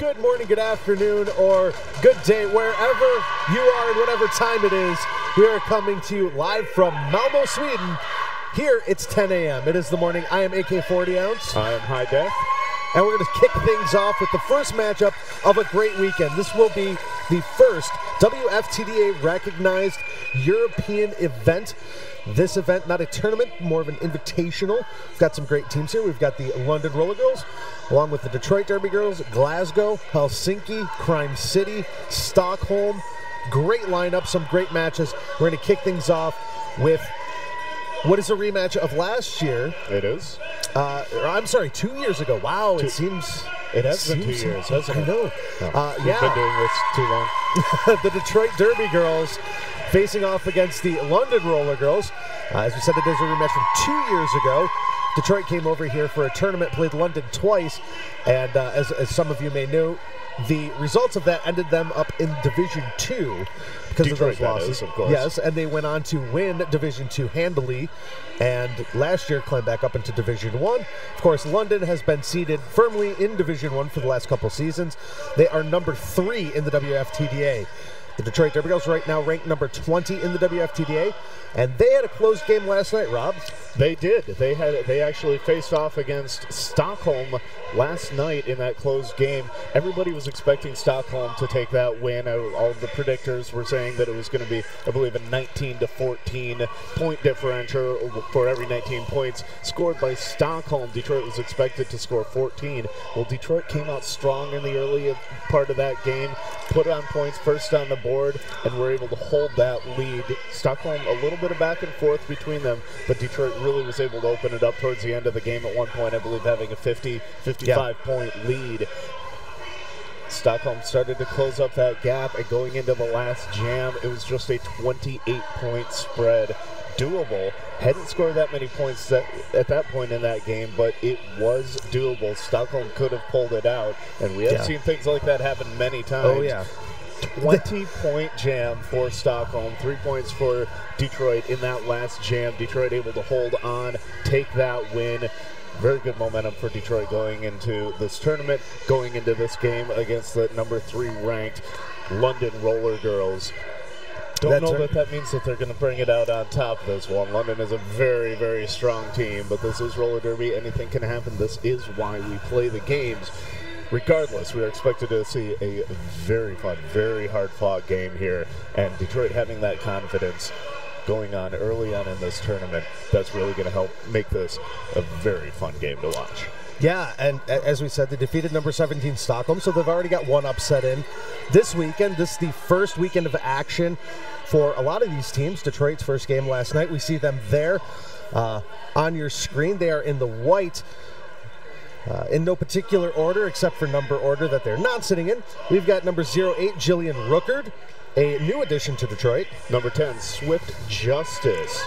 good morning, good afternoon, or good day, wherever you are and whatever time it is. We are coming to you live from Malmo, Sweden. Here, it's 10 a.m. It is the morning. I am AK 40 Ounce. I am High Def. And we're going to kick things off with the first matchup of a great weekend. This will be the first WFTDA recognized European event. This event, not a tournament, more of an invitational. We've got some great teams here. We've got the London Rollergirls, along with the Detroit Derby Girls, Glasgow, Helsinki, Crime City, Stockholm. Great lineup, some great matches. We're going to kick things off with what is a rematch of last year. It is. I'm sorry, 2 years ago. Wow, it seems... It has been 2 years, hasn't it? I know. We've been doing this too long. The Detroit Derby Girls facing off against the London Roller Girls. As we said, it is a rematch from 2 years ago. Detroit came over here for a tournament, played London twice, and as some of you may know, the results of that ended them up in Division 2 because Detroit, of those losses. of course. Yes, and they went on to win Division 2 handily, and last year climbed back up into Division 1. Of course, London has been seated firmly in Division 1 for the last couple seasons. They are number 3 in the WFTDA. The Detroit Derby Girls right now ranked number 20 in the WFTDA, and they had a close game last night, Rob. They did. They actually faced off against Stockholm last night in that closed game. Everybody was expecting Stockholm to take that win. All of the predictors were saying that it was going to be, I believe, a 19-14 point differential for every 19 points scored by Stockholm. Detroit was expected to score 14. Well, Detroit came out strong in the early part of that game, put on points first on the board, and were able to hold that lead. Stockholm, a little bit of back and forth between them, but Detroit really was able to open it up towards the end of the game at one point, I believe having a 55-point lead. Stockholm started to close up that gap, and going into the last jam, it was just a 28-point spread. Doable. Hadn't scored that many points at that point in that game, but it was doable. Stockholm could have pulled it out, and we have seen things like that happen many times. Oh, yeah. 20-point jam for Stockholm, 3 points for Detroit in that last jam. Detroit able to hold on, take that win. Very good momentum for Detroit going into this tournament, going into this game against the number 3 ranked London Roller Girls. Don't know that means that they're going to bring it out on top this one. London is a very, very strong team, but this is roller derby. Anything can happen. This is why we play the games. Regardless, we are expected to see a very fun, very hard-fought game here, and Detroit having that confidence going on early on in this tournament, that's really going to help make this a very fun game to watch. Yeah, and as we said, they defeated number 17 Stockholm, so they've already got one upset in this weekend. This is the first weekend of action for a lot of these teams. Detroit's first game last night. We see them there on your screen. They are in the white. In no particular order except for number order that they're not sitting in. We've got number 08, Jillian Rookard, a new addition to Detroit. Number 10, Swift Justice.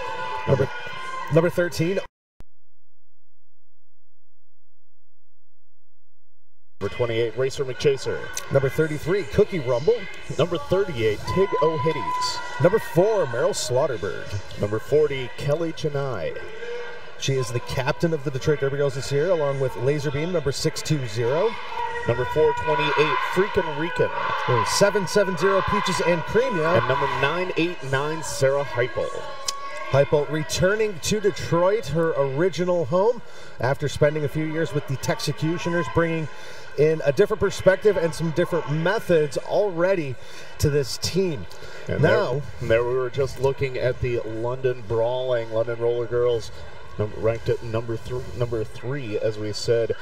Number 13. Number 28, Racer McChaser. Number 33, Cookie Rumble. Number 38, Tig O'Hitties. Number 4, Meryl Slaughterberg. Number 40, Kelly Chennai. She is the captain of the Detroit Derby Girls this year, along with Laserbeam, number 620. Number 428, Freakin' Rican. 770, Peaches and Creamia. And number 989, Sarah Heupel. Heupel returning to Detroit, her original home, after spending a few years with the Texecutioners, bringing in a different perspective and some different methods already to this team. And now, there we were just looking at the London Brawling, London Roller Girls, ranked at number 3, as we said.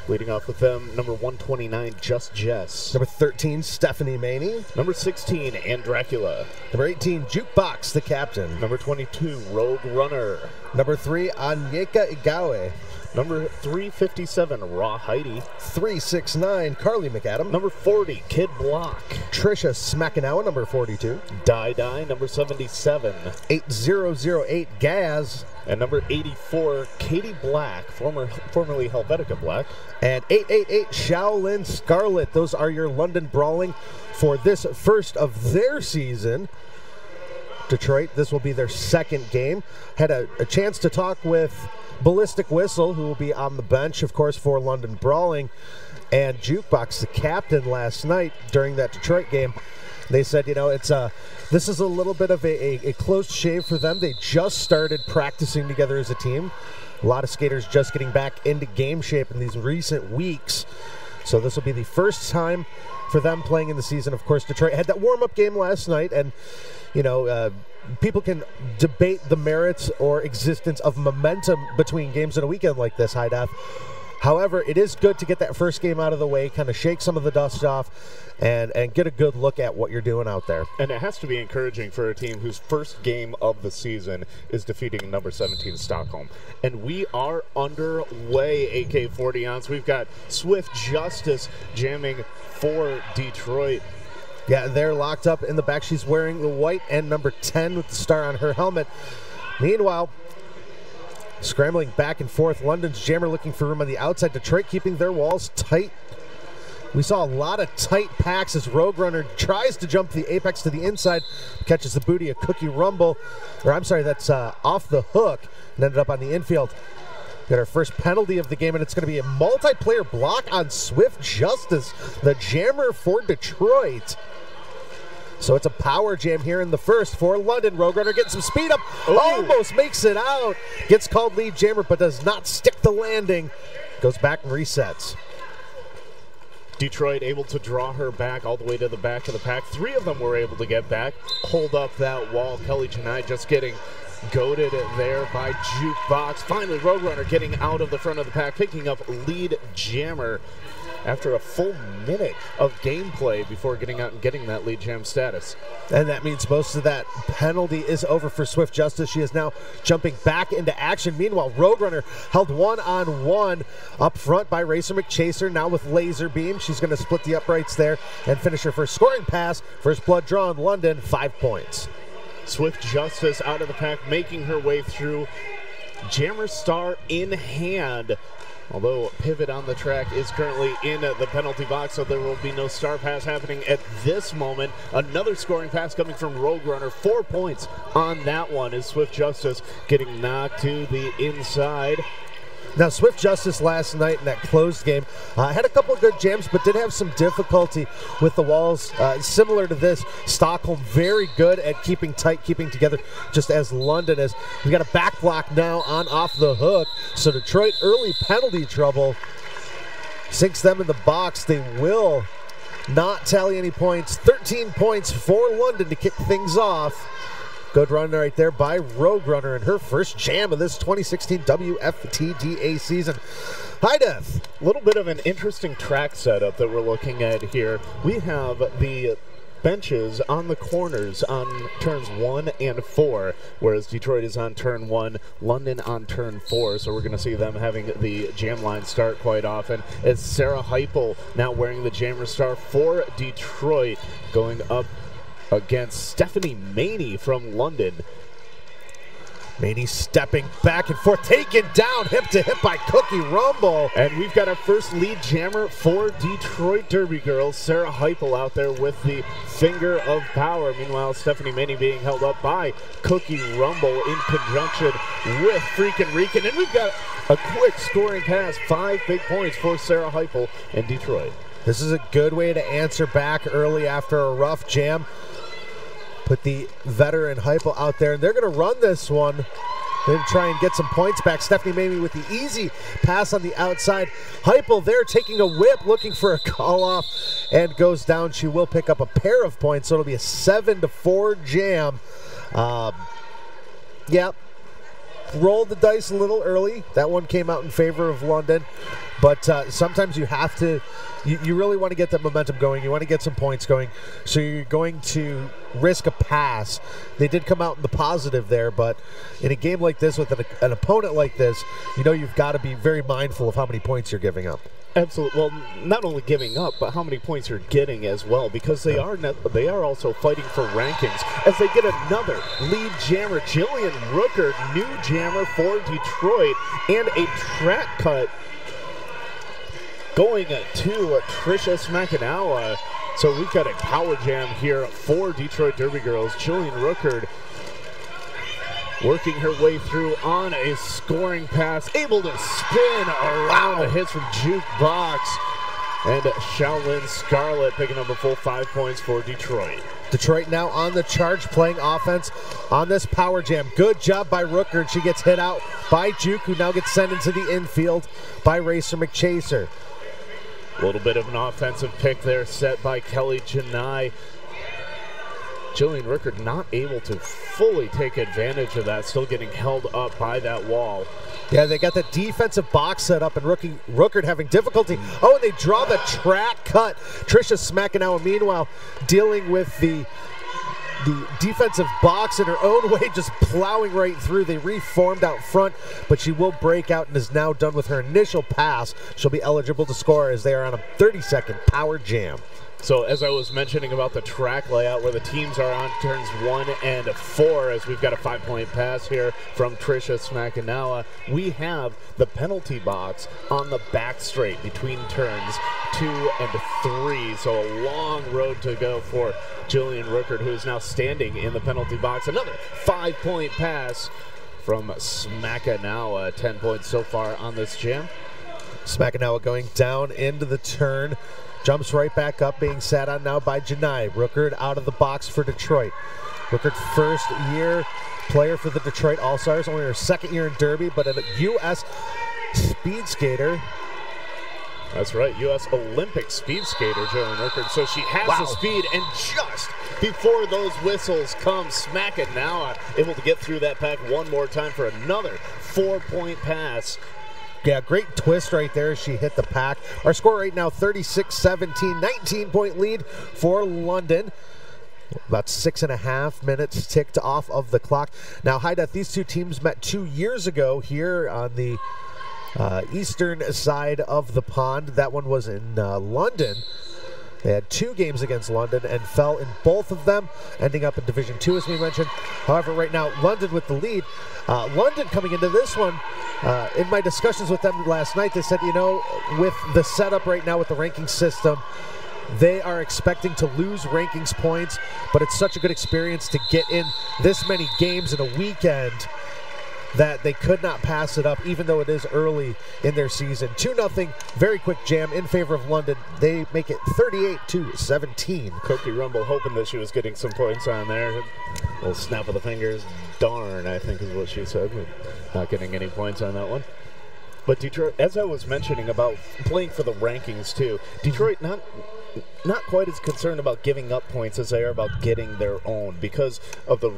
Leading off with them, number 129, Just Jess. Number 13, Stephanie Maney. Number 16, Ann Dracula. Number 18, Jukebox, the captain. Number 22, Rogue Runner. Number 3, Anyeka Igawe. Number 357, Raw Heidi. 369, Carly McAdam. Number 40, Kid Block. Trisha Smackenow, number 42. Die, number 77. 8008, Gaz. And number 84, Katie Black, formerly Helvetica Black. And 888, Shaolin Scarlet. Those are your London Brawling for this first of their season. Detroit. This will be their second game. Had a chance to talk with Ballistic Whistle, who will be on the bench, of course, for London Brawling, and Jukebox, the captain, last night during that Detroit game. They said, you know, this is a little bit of a close shave for them. They just started practicing together as a team. A lot of skaters just getting back into game shape in these recent weeks. So this will be the first time for them playing in the season. Of course, Detroit had that warm-up game last night, and, you know, people can debate the merits or existence of momentum between games in a weekend like this, High Def. However, it is good to get that first game out of the way, kind of shake some of the dust off, and get a good look at what you're doing out there. And it has to be encouraging for a team whose first game of the season is defeating number 17 Stockholm. And we are underway, AK40 ounce. We've got Swift Justice jamming for Detroit. Yeah, they're locked up in the back. She's wearing the white and number 10 with the star on her helmet. Meanwhile, scrambling back and forth, London's jammer looking for room on the outside. Detroit keeping their walls tight. We saw a lot of tight packs as Rogue Runner tries to jump the apex to the inside, catches the booty of Cookie Rumble, or I'm sorry, that's off the hook, and ended up on the infield. Got our first penalty of the game, and it's going to be a multiplayer block on Swift Justice, the jammer for Detroit. So it's a power jam here in the first for London. Rogue Runner getting some speed up, almost makes it out. Gets called lead jammer, but does not stick the landing. Goes back and resets. Detroit able to draw her back all the way to the back of the pack. 3 of them were able to get back, hold up that wall. Kelly Chennai just getting goaded there by Jukebox. Finally, Rogue Runner getting out of the front of the pack, picking up lead jammer after a full minute of gameplay before getting out and getting that lead jam status. And that means most of that penalty is over for Swift Justice. She is now jumping back into action. Meanwhile, Rogue Runner held one-on-one up front by Racer McChaser, now with Laser Beam. She's going to split the uprights there and finish her first scoring pass. First blood drawn, London, 5 points. Swift Justice out of the pack, making her way through. Jammer star in hand. Although pivot on the track is currently in the penalty box, so there will be no star pass happening at this moment. Another scoring pass coming from Rogue Runner. 4 points on that one is Swift Justice getting knocked to the inside. Now, Swift Justice last night in that closed game had a couple of good jams, but did have some difficulty with the walls. Similar to this, Stockholm very good at keeping tight, keeping together, just as London is. We got a back block now on off the hook. So Detroit early penalty trouble sinks them in the box. They will not tally any points. 13 points for London to kick things off. Good run right there by Rogue Runner in her first jam of this 2016 WFTDA season. High Def. A little bit of an interesting track setup that we're looking at here. We have the benches on the corners on turns 1 and 4, whereas Detroit is on turn 1, London on turn 4. So we're going to see them having the jam line start quite often. As Sarah Heupel now wearing the jammer star for Detroit, going up against Stephanie Maney from London. Maney stepping back and forth, taken down hip to hip by Cookie Rumble. And we've got our first lead jammer for Detroit Derby Girls. Sarah Heupel out there with the finger of power. Meanwhile, Stephanie Maney being held up by Cookie Rumble in conjunction with Freakin' Rican. And we've got a quick scoring pass. 5 big points for Sarah Heupel in Detroit. This is a good way to answer back early after a rough jam. Put the veteran Heupel out there, and they're going to run this one. They're going to try and get some points back. Stephanie Mamie with the easy pass on the outside. Heupel there taking a whip, looking for a call off, and goes down. She will pick up a pair of points, so it'll be a 7-4 jam. Yeah, rolled the dice a little early. That one came out in favor of London, but sometimes you have to, you really want to get that momentum going. You want to get some points going, so you're going to risk a pass. They did come out in the positive there, but in a game like this with an opponent like this, you know you've got to be very mindful of how many points you're giving up. Absolutely. Well, not only giving up, but how many points you're getting as well, because they are also fighting for rankings as they get another lead jammer. Jillian Rooker, new jammer for Detroit, and a track cut going to Trisha SMACKDOWN. So we've got a power jam here for Detroit Derby Girls. Jillian Rooker working her way through on a scoring pass, able to spin around the hits from Jukebox. And Shaolin Scarlett picking up a full 5 points for Detroit. Detroit now on the charge, playing offense on this power jam. Good job by Rooker. She gets hit out by Juke, who now gets sent into the infield by Racer McChaser. A little bit of an offensive pick there set by Kelly Janai. Jillian Rooker not able to fully take advantage of that, still getting held up by that wall. Yeah, they got the defensive box set up, and Rooker having difficulty. Oh, and they draw the track cut. Trisha SMACKDOWN, meanwhile, dealing with the defensive box in her own way, just plowing right through. They reformed out front, but she will break out and is now done with her initial pass. She'll be eligible to score as they are on a 30-second power jam. So as I was mentioning about the track layout where the teams are on turns 1 and 4, as we've got a 5-point pass here from Trisha SMACKDOWN, we have the penalty box on the back straight between turns 2 and 3. So a long road to go for Jillian Rooker, who is now standing in the penalty box. Another 5-point pass from SMACKDOWN. 10 points so far on this jam. SMACKDOWN going down into the turn. Jumps right back up, being sat on now by Janai. Rooker out of the box for Detroit. Rooker, first-year player for the Detroit All-Stars, only her second year in Derby, but a U.S. speed skater. That's right, U.S. Olympic speed skater, Jillian Rooker. So she has the speed, and just before those whistles come, SMACKDOWN able to get through that pack one more time for another 4-point pass. Yeah, great twist right there. She hit the pack. Our score right now, 36-17, 19-point lead for London. About 6.5 minutes ticked off of the clock. Now, Hi-Def, these two teams met 2 years ago here on the eastern side of the pond. That one was in London. They had 2 games against London and fell in both of them, ending up in Division 2, as we mentioned. However, right now, London with the lead. London coming into this one, in my discussions with them last night, they said, you know, with the setup right now with the ranking system, they are expecting to lose rankings points, but it's such a good experience to get in this many games in a weekend that they could not pass it up, even though it is early in their season. 2-0, very quick jam in favor of London. They make it 38-17. Cookie Rumble hoping that she was getting some points on there. A little snap of the fingers. Darn, I think is what she said. Not getting any points on that one. But Detroit, as I was mentioning about playing for the rankings too, Detroit not quite as concerned about giving up points as they are about getting their own, because of the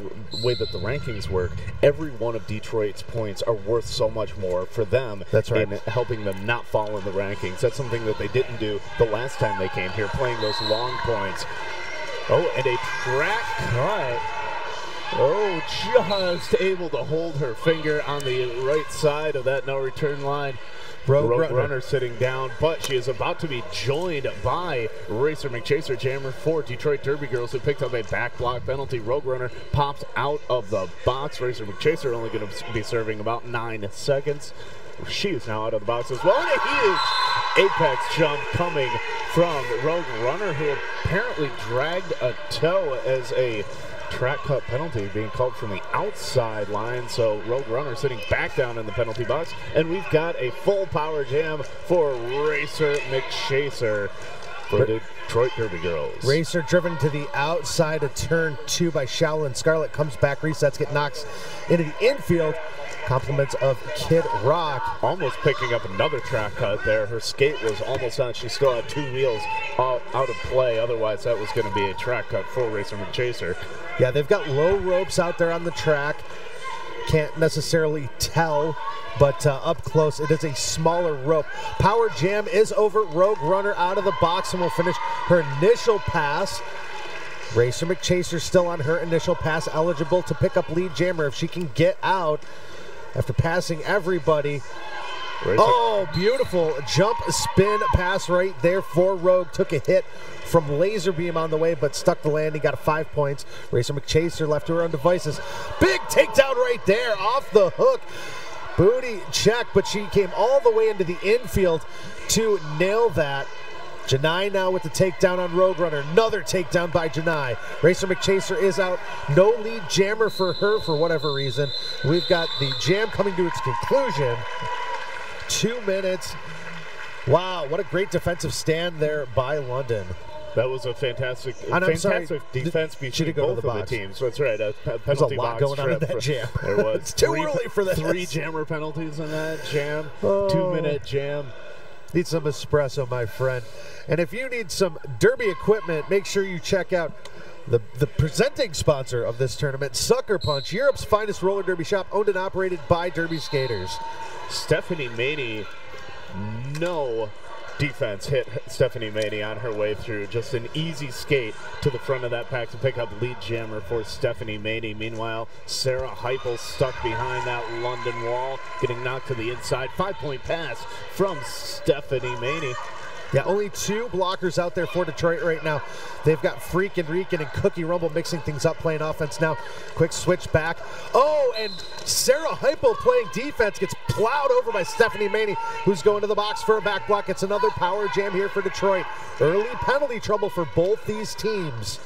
way that the rankings work. Every one of Detroit's points are worth so much more for them. That's right. In helping them not fall in the rankings. That's something that they didn't do the last time they came here, playing those long points. Oh, and a track cut. Oh, just able to hold her finger on the right side of that no-return line. Rogue Runner sitting down, but she is about to be joined by Racer McChaser Jammer for Detroit Derby Girls, who picked up a back block penalty. Rogue Runner popped out of the box. Racer McChaser only going to be serving about 9 seconds. She is now out of the box as well. And a huge apex jump coming from Rogue Runner, who apparently dragged a toe as a track cut penalty being called from the outside line. So Rogue Runner sitting back down in the penalty box, and we've got a full power jam for Racer McChaser for the Detroit Derby Girls. Racer driven to the outside of turn 2 by Shaolin Scarlett, comes back, resets, get knocked into the infield. Compliments of Kid Rock. Almost picking up another track cut there. Her skate was almost on. She still had 2 wheels out of play. Otherwise, that was going to be a track cut for Racer McChaser. Yeah, they've got low ropes out there on the track. Can't necessarily tell, but up close, it is a smaller rope. Power jam is over. Rogue Runner out of the box and will finish her initial pass. Racer McChaser still on her initial pass, eligible to pick up lead jammer if she can get out after passing everybody. Oh, beautiful jump spin pass right there for Rogue. Took a hit from Laser Beam on the way, but stuck the landing, got 5 points. Racer McChaser left to her own devices. Big takedown right there off the hook. Booty check, but she came all the way into the infield to nail that. Janai now with the takedown on Roadrunner. Another takedown by Janai. Racer McChaser is out. No lead jammer for her for whatever reason. We've got the jam coming to its conclusion. 2 minutes. Wow, what a great defensive stand there by London. That was a fantastic defense between both of the teams. That's right. A penalty box going on in that jam. There was it's too early for this. 3 jammer penalties in that jam. 2-minute jam. Need some espresso, my friend. And if you need some derby equipment, make sure you check out the presenting sponsor of this tournament, Sucker Punch, Europe's finest roller derby shop, owned and operated by derby skaters. Stephanie Maney, no defense hit Stephanie Maney on her way through. Just an easy skate to the front of that pack to pick up lead jammer for Stephanie Maney. Meanwhile, Sarah Heupel stuck behind that London wall, getting knocked to the inside. 5-point pass from Stephanie Maney. Yeah, only 2 blockers out there for Detroit right now. They've got Freakin' Reekin and Cookie Rumble mixing things up, playing offense now. Quick switch back. Oh, and Sarah Heupel playing defense gets plowed over by Stephanie Maney, who's going to the box for a back block. It's another power jam here for Detroit. Early penalty trouble for both these teams.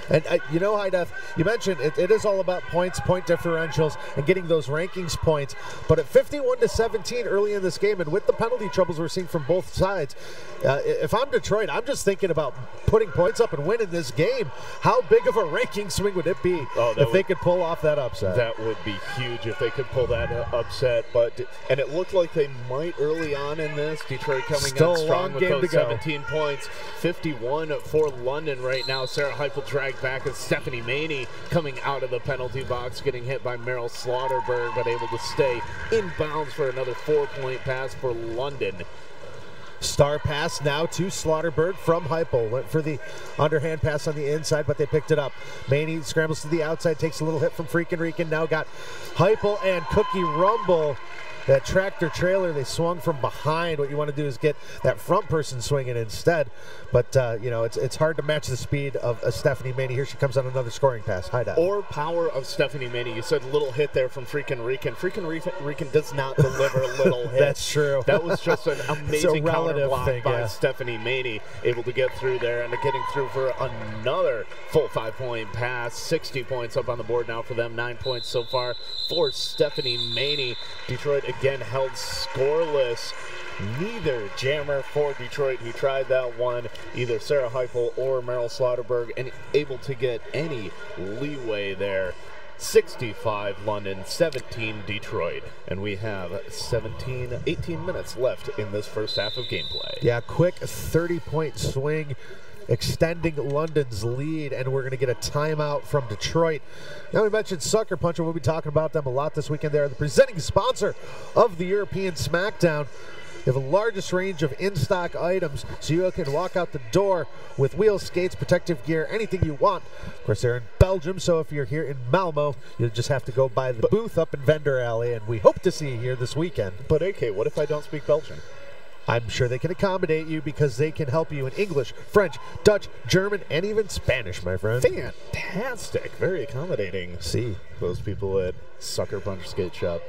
And you know, High Def, you mentioned it is all about points, point differentials, and getting those rankings points. But at 51-17 early in this game, and with the penalty troubles we're seeing from both sides, if I'm Detroit, I'm just thinking about putting points up and winning this game. How big of a ranking swing would it be if they could pull off that upset? That would be huge if they could pull that upset. And it looked like they might early on in this. Detroit coming out strong with those 17 points. 51 for London right now. Sarah Heupel dragged back as Stephanie Maney coming out of the penalty box, getting hit by Meryl Slaughterberg, but able to stay in bounds for another 4-point pass for London. Star pass now to Slaughterberg from Heupel. Went for the underhand pass on the inside, but they picked it up. Maney scrambles to the outside, takes a little hit from Freakin' Reekin. Now got Heupel and Cookie Rumble. That tractor trailer, they swung from behind. What you want to do is get that front person swinging instead. But, you know, it's hard to match the speed of Stephanie Maney. Here she comes on another scoring pass. High dive. Or power of Stephanie Maney. You said little hit there from Freakin' Reekin. Freakin' Reekin does not deliver little hits. That's true. That was just an amazing counter block thing, by Stephanie Maney, able to get through there and getting through for another full 5-point pass. 60 points up on the board now for them. 9 points so far for Stephanie Maney. Detroit again held scoreless. Neither jammer for Detroit who tried that one, either Sarah Heupel or Meryl Slaughterberg, and able to get any leeway there. 65 London, 17 Detroit, and we have 18 minutes left in this first half of gameplay. Yeah, quick 30-point swing, extending London's lead, and we're going to get a timeout from Detroit. Now, we mentioned Sucker Punch, and we'll be talking about them a lot this weekend. They're the presenting sponsor of the European SmackDown. They have the largest range of in-stock items, so you can walk out the door with wheels, skates, protective gear, anything you want. Of course, they're in Belgium, so if you're here in Malmo, you'll just have to go by the booth up in Vendor Alley, and we hope to see you here this weekend. But, AK, what if I don't speak Belgian? I'm sure they can accommodate you because they can help you in English, French, Dutch, German, and even Spanish, my friend. Fantastic. Very accommodating. See. Those people at Sucker Punch Skate Shop.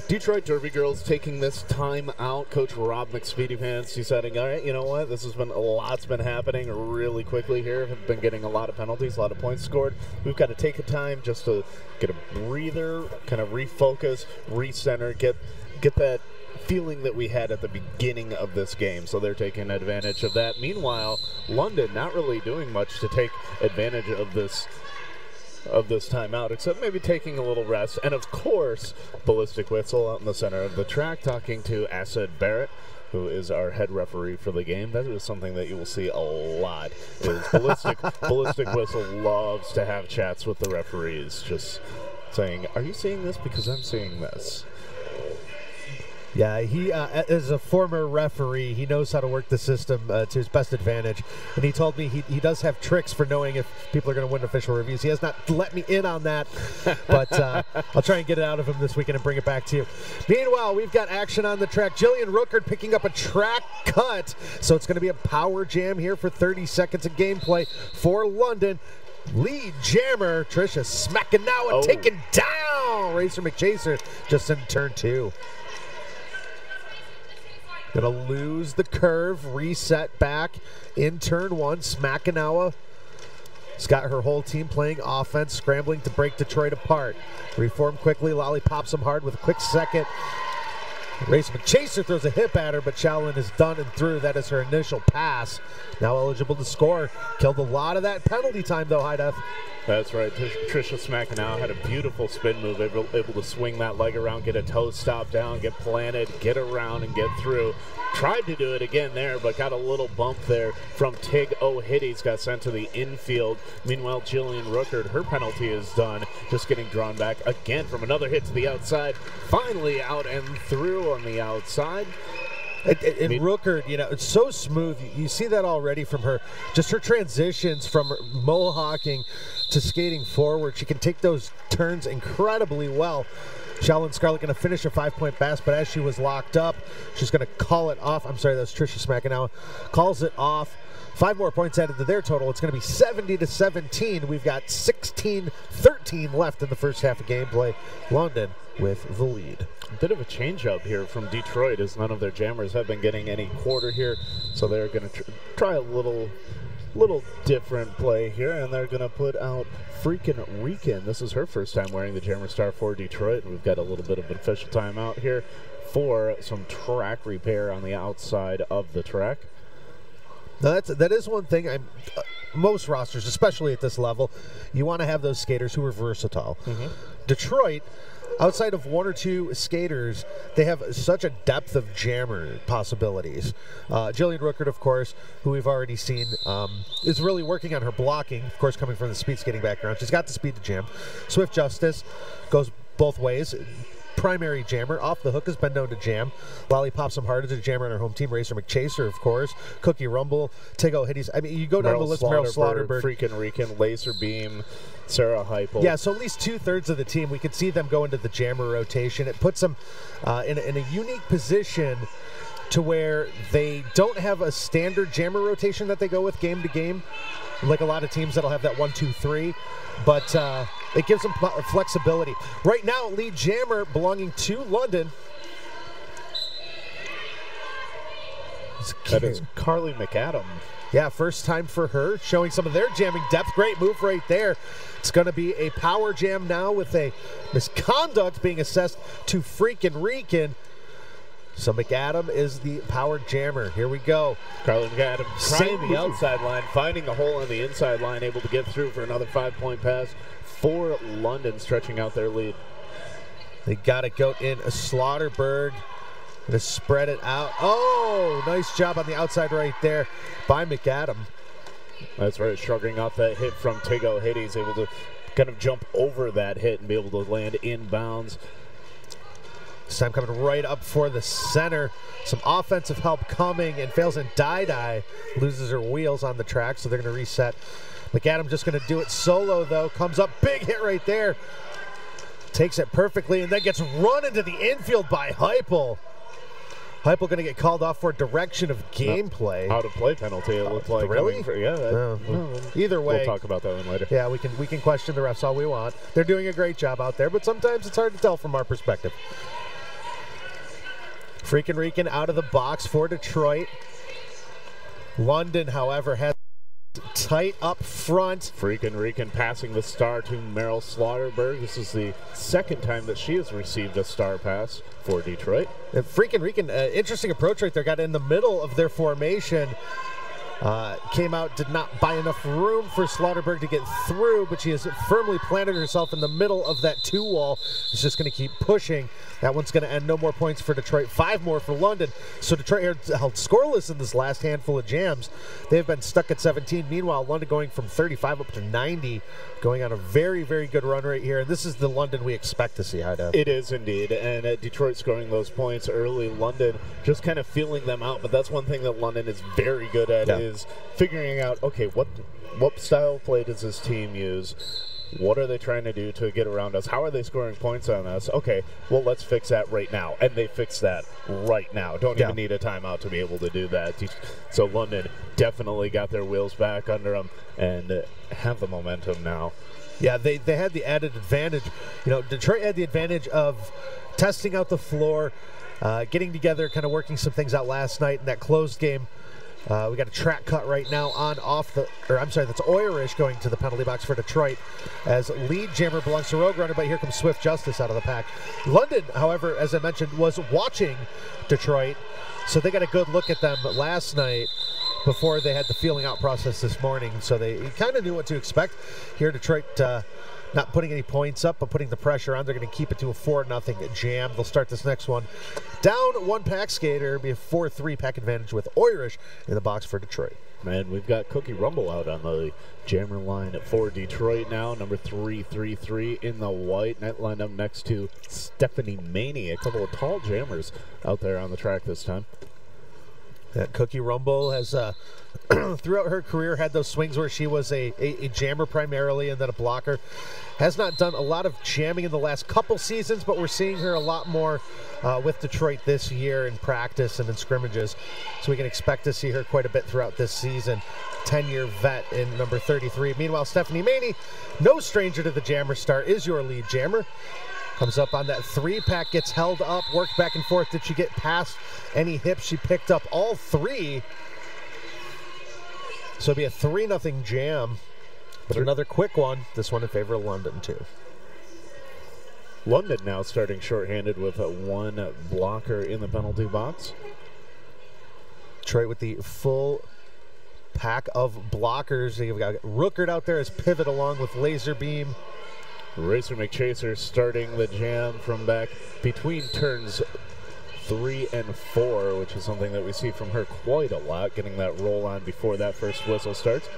Detroit Derby Girls taking this time out. Coach Rob McSpeedypants deciding, all right, you know what? This has been a lot's been happening really quickly here. Have been getting a lot of penalties, a lot of points scored. We've got to take a time just to get a breather, kind of refocus, recenter, get that feeling that we had at the beginning of this game. So they're taking advantage of that. Meanwhile, London not really doing much to take advantage of this timeout, except maybe taking a little rest. And of course, Ballistic Whistle out in the center of the track talking to Acid Barrett, who is our head referee for the game. That is something that you will see a lot. Is Ballistic Whistle loves to have chats with the referees, just saying, are you seeing this? Because I'm seeing this. Yeah, he, as a former referee, he knows how to work the system to his best advantage. And he told me he does have tricks for knowing if people are going to win official reviews. He has not let me in on that, but I'll try and get it out of him this weekend and bring it back to you. Meanwhile, we've got action on the track. Jillian Rookert picking up a track cut. So it's going to be a power jam here for 30 seconds of gameplay for London. Lead jammer, Tricia smacking now and taking down Racer McChaser just in turn 2. Gonna lose the curve, reset back in turn one. SMACKDOWN has got her whole team playing offense, scrambling to break Detroit apart. Reform quickly, Lolly pops them hard with a quick second. Race McChaser throws a hip at her, but Shaolin is done and through. That is her initial pass. Now eligible to score. Killed a lot of that penalty time, though, High Def. That's right. Tricia SMACKDOWN had a beautiful spin move, able to swing that leg around, get a toe stop down, get planted, get around, and get through. Tried to do it again there, but got a little bump there from Tig O'Hitties, got sent to the infield. Meanwhile, Jillian Rookard, her penalty is done, just getting drawn back again from another hit to the outside. Finally out and through on the outside. And Rookard, you know, it's so smooth. You see that already from her. Just her transitions from mohawking to skating forward. She can take those turns incredibly well. Shaolin Scarlett going to finish a 5-point pass, but as she was locked up, she's going to call it off. I'm sorry, that's Tricia SMACKDOWN. Calls it off. 5 more points added to their total. It's going to be 70-17. We've got 16-13 left in the first half of gameplay. London with the lead. A bit of a change-up here from Detroit, as none of their jammers have been getting any quarter here, so they're going to try a little different play here, and they're going to put out Freakin' Rican. This is her first time wearing the jammer star for Detroit, and we've got a little bit of an official timeout here for some track repair on the outside of the track. Now that is one thing. Most rosters, especially at this level, you want to have those skaters who are versatile. Detroit, outside of 1 or 2 skaters, they have such a depth of jammer possibilities. Jillian Rookard, of course, who we've already seen, is really working on her blocking, of course, coming from the speed skating background. She's got the speed to jam. Swift Justice goes both ways. Primary jammer. Off the hook has been known to jam. Lolly pops them hard as a jammer on her home team. Racer McChaser, of course. Cookie Rumble. Tig O'Hitties. I mean, you go down the list. Meryl Slaughterberg. Freakin' Rican. Laser Beam. Sarah Heupel. Yeah, so at least 2/3 of the team, we could see them go into the jammer rotation. It puts them in a unique position to where they don't have a standard jammer rotation that they go with game to game, like a lot of teams that'll have that 1, 2, 3. But it gives them flexibility. Right now, lead jammer belonging to London. That is Carly McAdam. Yeah, first time for her, showing some of their jamming depth. Great move right there. It's going to be a power jam now with a misconduct being assessed to Freakin' Rican. So McAdam is the power jammer. Here we go. Carly McAdam trying the outside line, finding the hole on the inside line, able to get through for another 5-point pass for London, stretching out their lead. They got it go in. Slaughterberg to spread it out. Oh, nice job on the outside right there by McAdam. That's right, shrugging off that hit from Tig O'Hitties, able to kind of jump over that hit and be able to land inbounds. This time coming right up for the center. Some offensive help coming, and fails, and Dai loses her wheels on the track, so they're going to reset. McAdam just going to do it solo, though. Comes up, big hit right there. Takes it perfectly, and then gets run into the infield by Heupel. Heupel going to get called off for direction of gameplay. Out of play penalty, it looked like. Really? Either way. We'll talk about that one later. Yeah, we can question the refs all we want. They're doing a great job out there, but sometimes it's hard to tell from our perspective. Freakin' Rican out of the box for Detroit. London, however, has tight up front. Freakin' Rican passing the star to Meryl Slaughterberg. This is the second time that she has received a star pass for Detroit. Freakin' Rican, interesting approach right there. Got in the middle of their formation. Came out, did not buy enough room for Slaughterberg to get through, but she has firmly planted herself in the middle of that 2-wall. Is just going to keep pushing. That one's going to end. No more points for Detroit. 5 more for London. So Detroit held scoreless in this last handful of jams. They've been stuck at 17. Meanwhile, London going from 35 up to 90, going on a very, very good run right here. And this is the London we expect to see. It is indeed. And Detroit scoring those points early. London just kind of feeling them out. But that's one thing that London is very good at, is figuring out, okay, what style of play does this team use? What are they trying to do to get around us? How are they scoring points on us? Okay, well, let's fix that right now. And they fix that right now. Don't even need a timeout to be able to do that. So London definitely got their wheels back under them and have the momentum now. Yeah, they had the added advantage. You know, Detroit had the advantage of testing out the floor, getting together, kind of working some things out last night in that closed game. We got a track cut right now that's Irish going to the penalty box for Detroit as lead jammer belongs to Rogue Runner, but here comes Swift Justice out of the pack. London, however, as I mentioned, was watching Detroit, so they got a good look at them last night before they had the feeling out process this morning, so they kind of knew what to expect. Here Detroit not putting any points up, but putting the pressure on. They're going to keep it to a 4-0 jam. They'll start this next one down one pack skater. It'll be a 4-3 pack advantage with Irish in the box for Detroit. Man, we've got Cookie Rumble out on the jammer line for Detroit now. Number 333 in the white. Net lined up next to Stephanie Maney. A couple of tall jammers out there on the track this time. That Cookie Rumble has, throughout her career, had those swings where she was a jammer primarily and then a blocker. Has not done a lot of jamming in the last couple seasons, but we're seeing her a lot more with Detroit this year in practice and in scrimmages. So we can expect to see her quite a bit throughout this season. 10-year vet in number 33. Meanwhile, Stephanie Maney, no stranger to the jammer star, is your lead jammer. Comes up on that 3-pack, gets held up, worked back and forth. Did she get past any hips? She picked up all 3. So it'll be a 3-0 jam. But another quick one. This one in favor of London, too. London now starting shorthanded with one blocker in the penalty box. Detroit with the full pack of blockers. You've got Rookert out there as pivot along with Laser Beam. Racer McChaser starting the jam from back between turns 3 and 4, which is something that we see from her quite a lot, getting that roll on before that first whistle starts.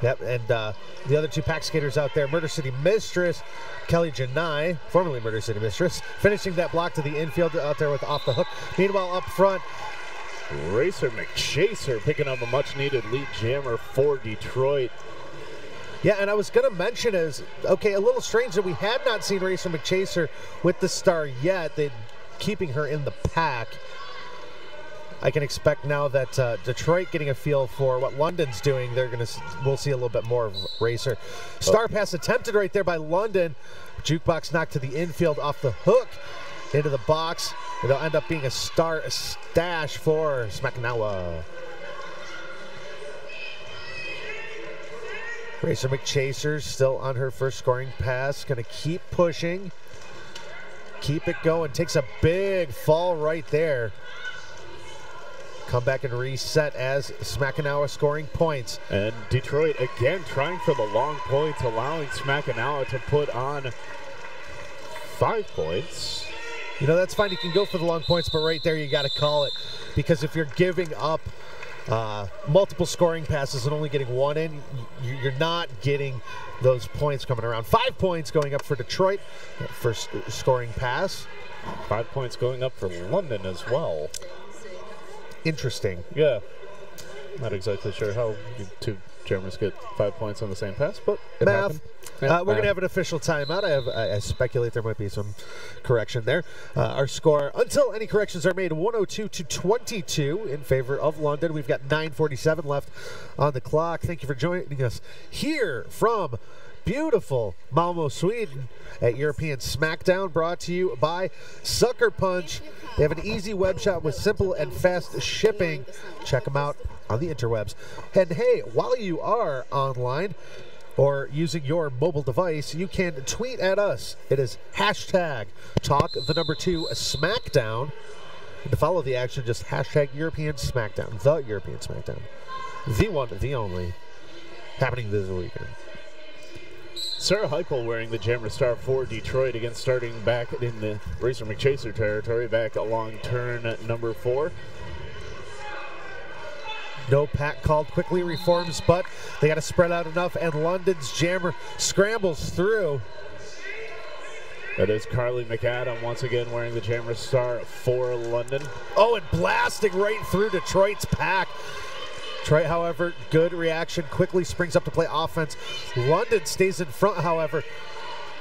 Yep, and the other 2 pack skaters out there, Murder City Mistress, Kelly Janai, formerly Murder City Mistress, finishing that block to the infield out there with off the hook. Meanwhile, up front, Racer McChaser picking up a much-needed lead jammer for Detroit. Yeah, and I was going to mention a little strange that we had not seen Racer McChaser with the star yet. They're keeping her in the pack. I can expect now that Detroit getting a feel for what London's doing, we'll see a little bit more of Racer. Star pass attempted right there by London. Jukebox knocked to the infield off the hook into the box. It'll end up being a star stash for SmackDown. Racer McChaser's still on her first scoring pass. Going to keep pushing. Keep it going. Takes a big fall right there. Come back and reset as Smackanawa scoring points. And Detroit again trying for the long points, allowing Smackanawa to put on 5 points. You know, that's fine. You can go for the long points, but right there you got to call it. Because if you're giving up multiple scoring passes and only getting 1 in, you're not getting those points coming around. 5 points going up for Detroit, first scoring pass. 5 points going up for London as well. Interesting. Yeah. Not exactly sure how 2 jammers get 5 points on the same pass, but it happened. We're going to have an official timeout. I speculate there might be some correction there. Our score, until any corrections are made, 102-22 in favor of London. We've got 9:47 left on the clock. Thank you for joining us here from beautiful Malmo, Sweden at European SmackDown, brought to you by Sucker Punch. They have an easy web shop with simple and fast shipping. Check them out on the interwebs. And hey, while you are online or using your mobile device, you can tweet at us. It is hashtag #2SmackDown. And to follow the action, just hashtag European SmackDown, the European SmackDown. The one, the only, happening this weekend. Sarah Heupel wearing the jammer star for Detroit, again starting back in the Racer McChaser territory, back along turn number 4. No pack called, quickly reforms, but they got to spread out enough, and London's jammer scrambles through. That is Carly McAdam once again wearing the jammer star for London. Oh, and blasting right through Detroit's pack. Detroit, however, good reaction, quickly springs up to play offense. London stays in front, however.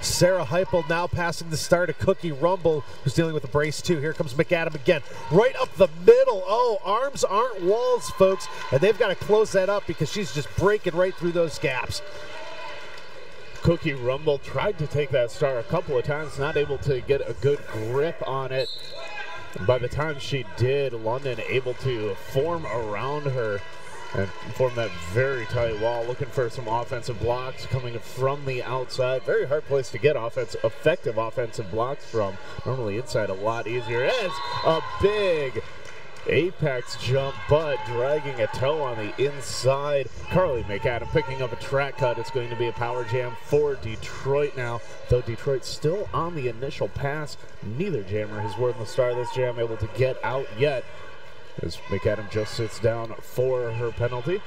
Sarah Heupel now passing the star to Cookie Rumble, who's dealing with a brace too. Here comes McAdam again, right up the middle. Oh, arms aren't walls, folks, and they've got to close that up because she's just breaking right through those gaps. Cookie Rumble tried to take that star a couple of times, not able to get a good grip on it. And by the time she did, London able to form around her and form that very tight wall, looking for some offensive blocks coming from the outside. Very hard place to get effective offensive blocks from. Normally inside a lot easier. As a big apex jump, but dragging a toe on the inside. Carly McAdam picking up a track cut. It's going to be a power jam for Detroit now, though Detroit still on the initial pass. Neither jammer has worn the star of this jam able to get out yet, as McAdam just sits down for her penalty.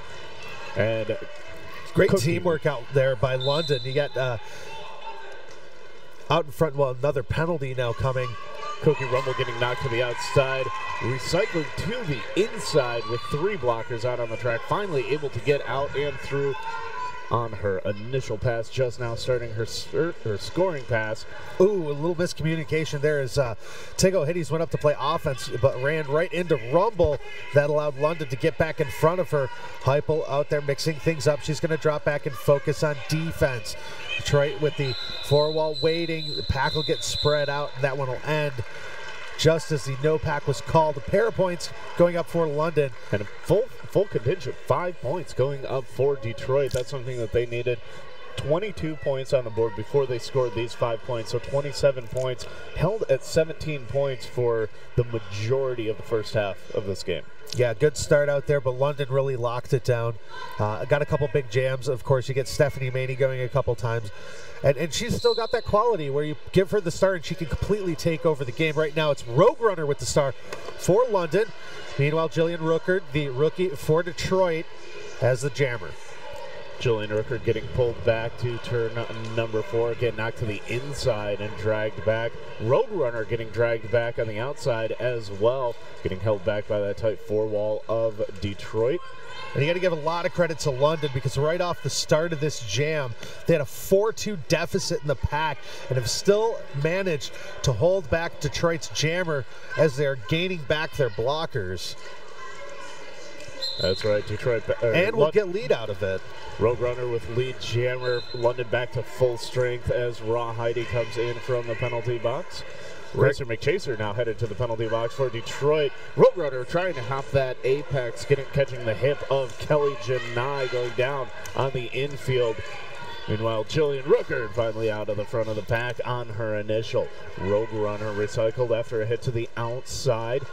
And great teamwork out there by London. You got out in front, well, another penalty now coming. Cookie Rumble getting knocked to the outside, recycling to the inside with 3 blockers out on the track. Finally able to get out and through on her initial pass, just now starting her scoring pass. Ooh, a little miscommunication there as Tego Hiddies went up to play offense, but ran right into Rumble. That allowed London to get back in front of her. Heupel out there mixing things up. She's going to drop back and focus on defense. Detroit with the 4-wall waiting. The pack will get spread out, and that one will end just as the no pack was called. A pair of points going up for London. And a full contingent, 5 points going up for Detroit. That's something that they needed. 22 points on the board before they scored these 5 points, so 27 points, held at 17 points for the majority of the first half of this game. Yeah, good start out there, but London really locked it down. Got a couple big jams. Of course, you get Stephanie Maney going a couple times. And she's still got that quality where you give her the star and she can completely take over the game. Right now, it's Rogue Runner with the star for London. Meanwhile, Jillian Rookert, the rookie for Detroit, as the jammer. Jillian Rookert getting pulled back to turn number 4, getting knocked to the inside and dragged back. Road Runner getting dragged back on the outside as well, getting held back by that tight 4-wall of Detroit. And you got to give a lot of credit to London because right off the start of this jam, they had a 4-2 deficit in the pack and have still managed to hold back Detroit's jammer as they're gaining back their blockers. That's right, Detroit. And we'll get lead out of it. Rogue Runner with lead jammer. London back to full strength as Raw Heidi comes in from the penalty box. Racer McChaser now headed to the penalty box for Detroit. Rogue Runner trying to hop that apex, catching the hip of Kelly Janai going down on the infield. Meanwhile, Jillian Rookert finally out of the front of the pack on her initial. Rogue Runner recycled after a hit to the outside.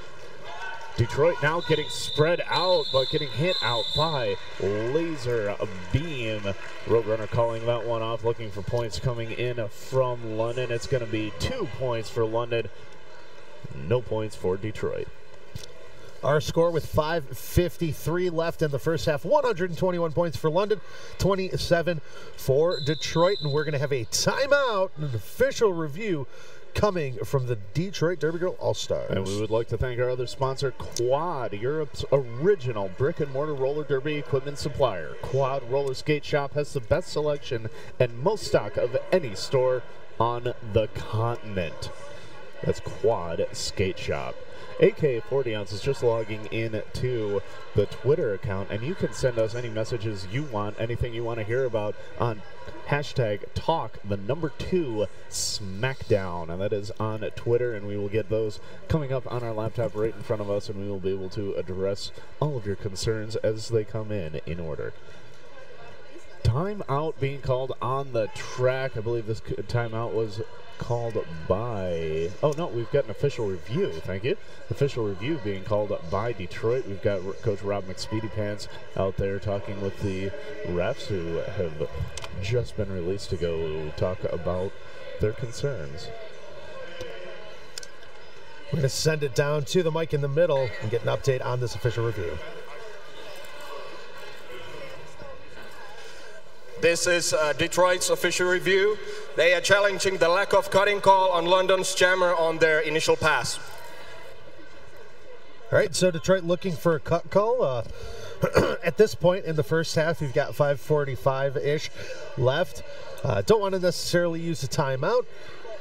Detroit now getting spread out, but getting hit out by Laser Beam. Rogue Runner calling that one off, looking for points coming in from London. It's going to be 2 points for London, no points for Detroit. Our score with 5:53 left in the first half, 121 points for London, 27 for Detroit, and we're going to have a timeout, an official review coming from the Detroit Derby Girl All-Stars. And we would like to thank our other sponsor, Quad, Europe's original brick-and-mortar roller derby equipment supplier. Quad Roller Skate Shop has the best selection and most stock of any store on the continent. That's Quad Skate Shop. AK 40 ounce is just logging in to the Twitter account, and you can send us any messages you want, anything you want to hear about on hashtag #2 SmackDown, and that is on Twitter, and we will get those coming up on our laptop right in front of us, and we will be able to address all of your concerns as they come in order. Timeout being called on the track. I believe this timeout was called by, oh no, we've got an official review, thank you. Official review being called by Detroit. We've got Coach Rob McSpeedy Pants out there talking with the refs who have just been released to go talk about their concerns. We're going to send it down to the mic in the middle and get an update on this official review. This is Detroit's official review. They are challenging the lack of cutting call on London's jammer on their initial pass. All right, so Detroit looking for a cut call. At this point in the first half, you've got 5:45-ish left. Don't want to necessarily use a timeout.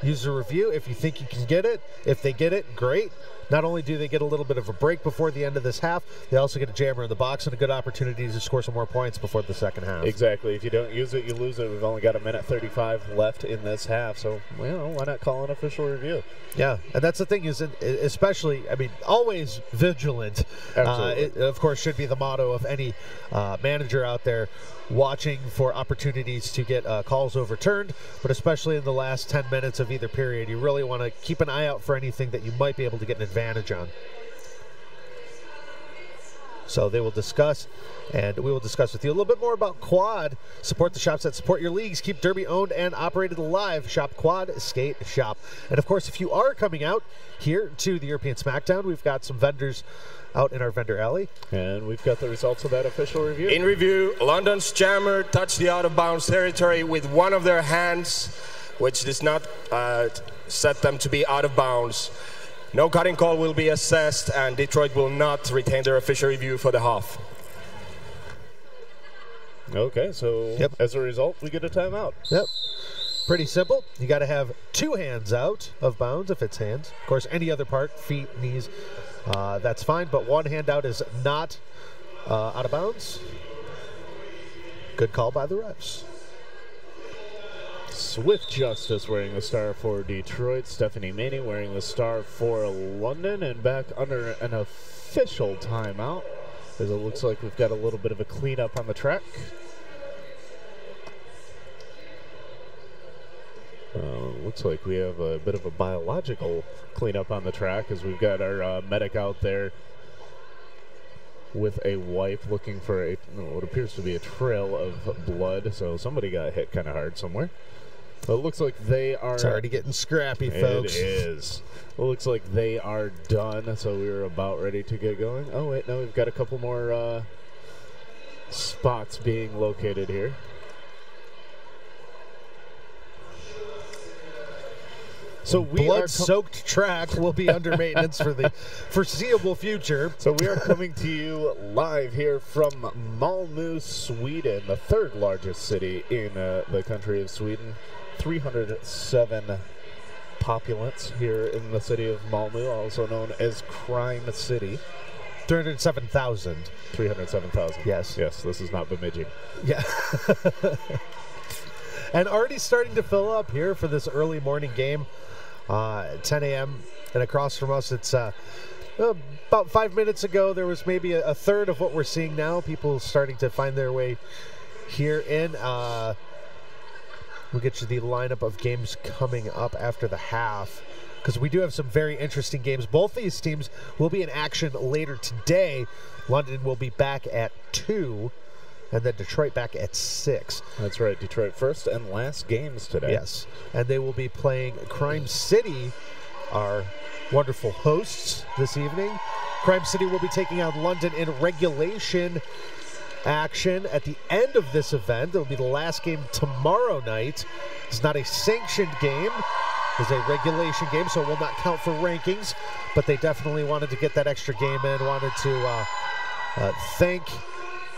user review if you think you can get it. If they get it, great. Not only do they get a little bit of a break before the end of this half, they also get a jammer in the box and a good opportunity to score some more points before the second half. Exactly. If you don't use it, you lose it. We've only got a minute 35 left in this half, so why not call an official review? Yeah, and that's the thing is, especially, I mean, always vigilant. Absolutely. It, of course, should be the motto of any manager out there watching for opportunities to get calls overturned, but especially in the last 10 minutes of either period, you really want to keep an eye out for anything that you might be able to get an advantage on. So they will discuss, and we will discuss with you a little bit more about Quad. Support the shops that support your leagues. Keep Derby owned and operated alive. Shop Quad Skate Shop. And of course, if you are coming out here to the European SmackDown, we've got some vendors out in our vendor alley. And we've got the results of that official review. In review, London's jammer touched the out-of-bounds territory with one of their hands, which does not set them to be out of bounds. No cutting call will be assessed, and Detroit will not retain their official review for the half. Okay, so as a result, we get a timeout. Yep. Pretty simple. You got to have two hands out of bounds if it's hands. Of course, any other part, feet, knees, that's fine, but one hand out is not out of bounds. Good call by the refs. Swift Justice wearing the star for Detroit. Stephanie Maney wearing the star for London. And back under an official timeout, as it looks like we've got a little bit of a cleanup on the track. Looks like we have a bit of a biological cleanup on the track, as we've got our medic out there with a wipe looking for what appears to be a trail of blood. So somebody got hit kind of hard somewhere. But it looks like they are... It's already getting scrappy, folks. It is. It looks like they are done, so we're about ready to get going. Oh, wait, no, we've got a couple more spots being located here. So blood-soaked track will be under maintenance for the foreseeable future. So we are coming to you live here from Malmö, Sweden, the third largest city in the country of Sweden. 307 populants here in the city of Malmö, also known as Crime City. 307,000. 307,000. Yes. Yes, this is not Bemidji. Yeah. And already starting to fill up here for this early morning game. 10 a.m. and across from us, it's about 5 minutes ago, there was maybe a third of what we're seeing now. People starting to find their way here in. We'll get you the lineup of games coming up after the half, because we do have some very interesting games. Both these teams will be in action later today. London will be back at 2. And then Detroit back at 6. That's right. Detroit first and last games today. Yes. And they will be playing Crime City, our wonderful hosts, this evening. Crime City will be taking on London in regulation action at the end of this event. It will be the last game tomorrow night. It's not a sanctioned game. It's a regulation game, so it will not count for rankings. But they definitely wanted to get that extra game in, wanted to thank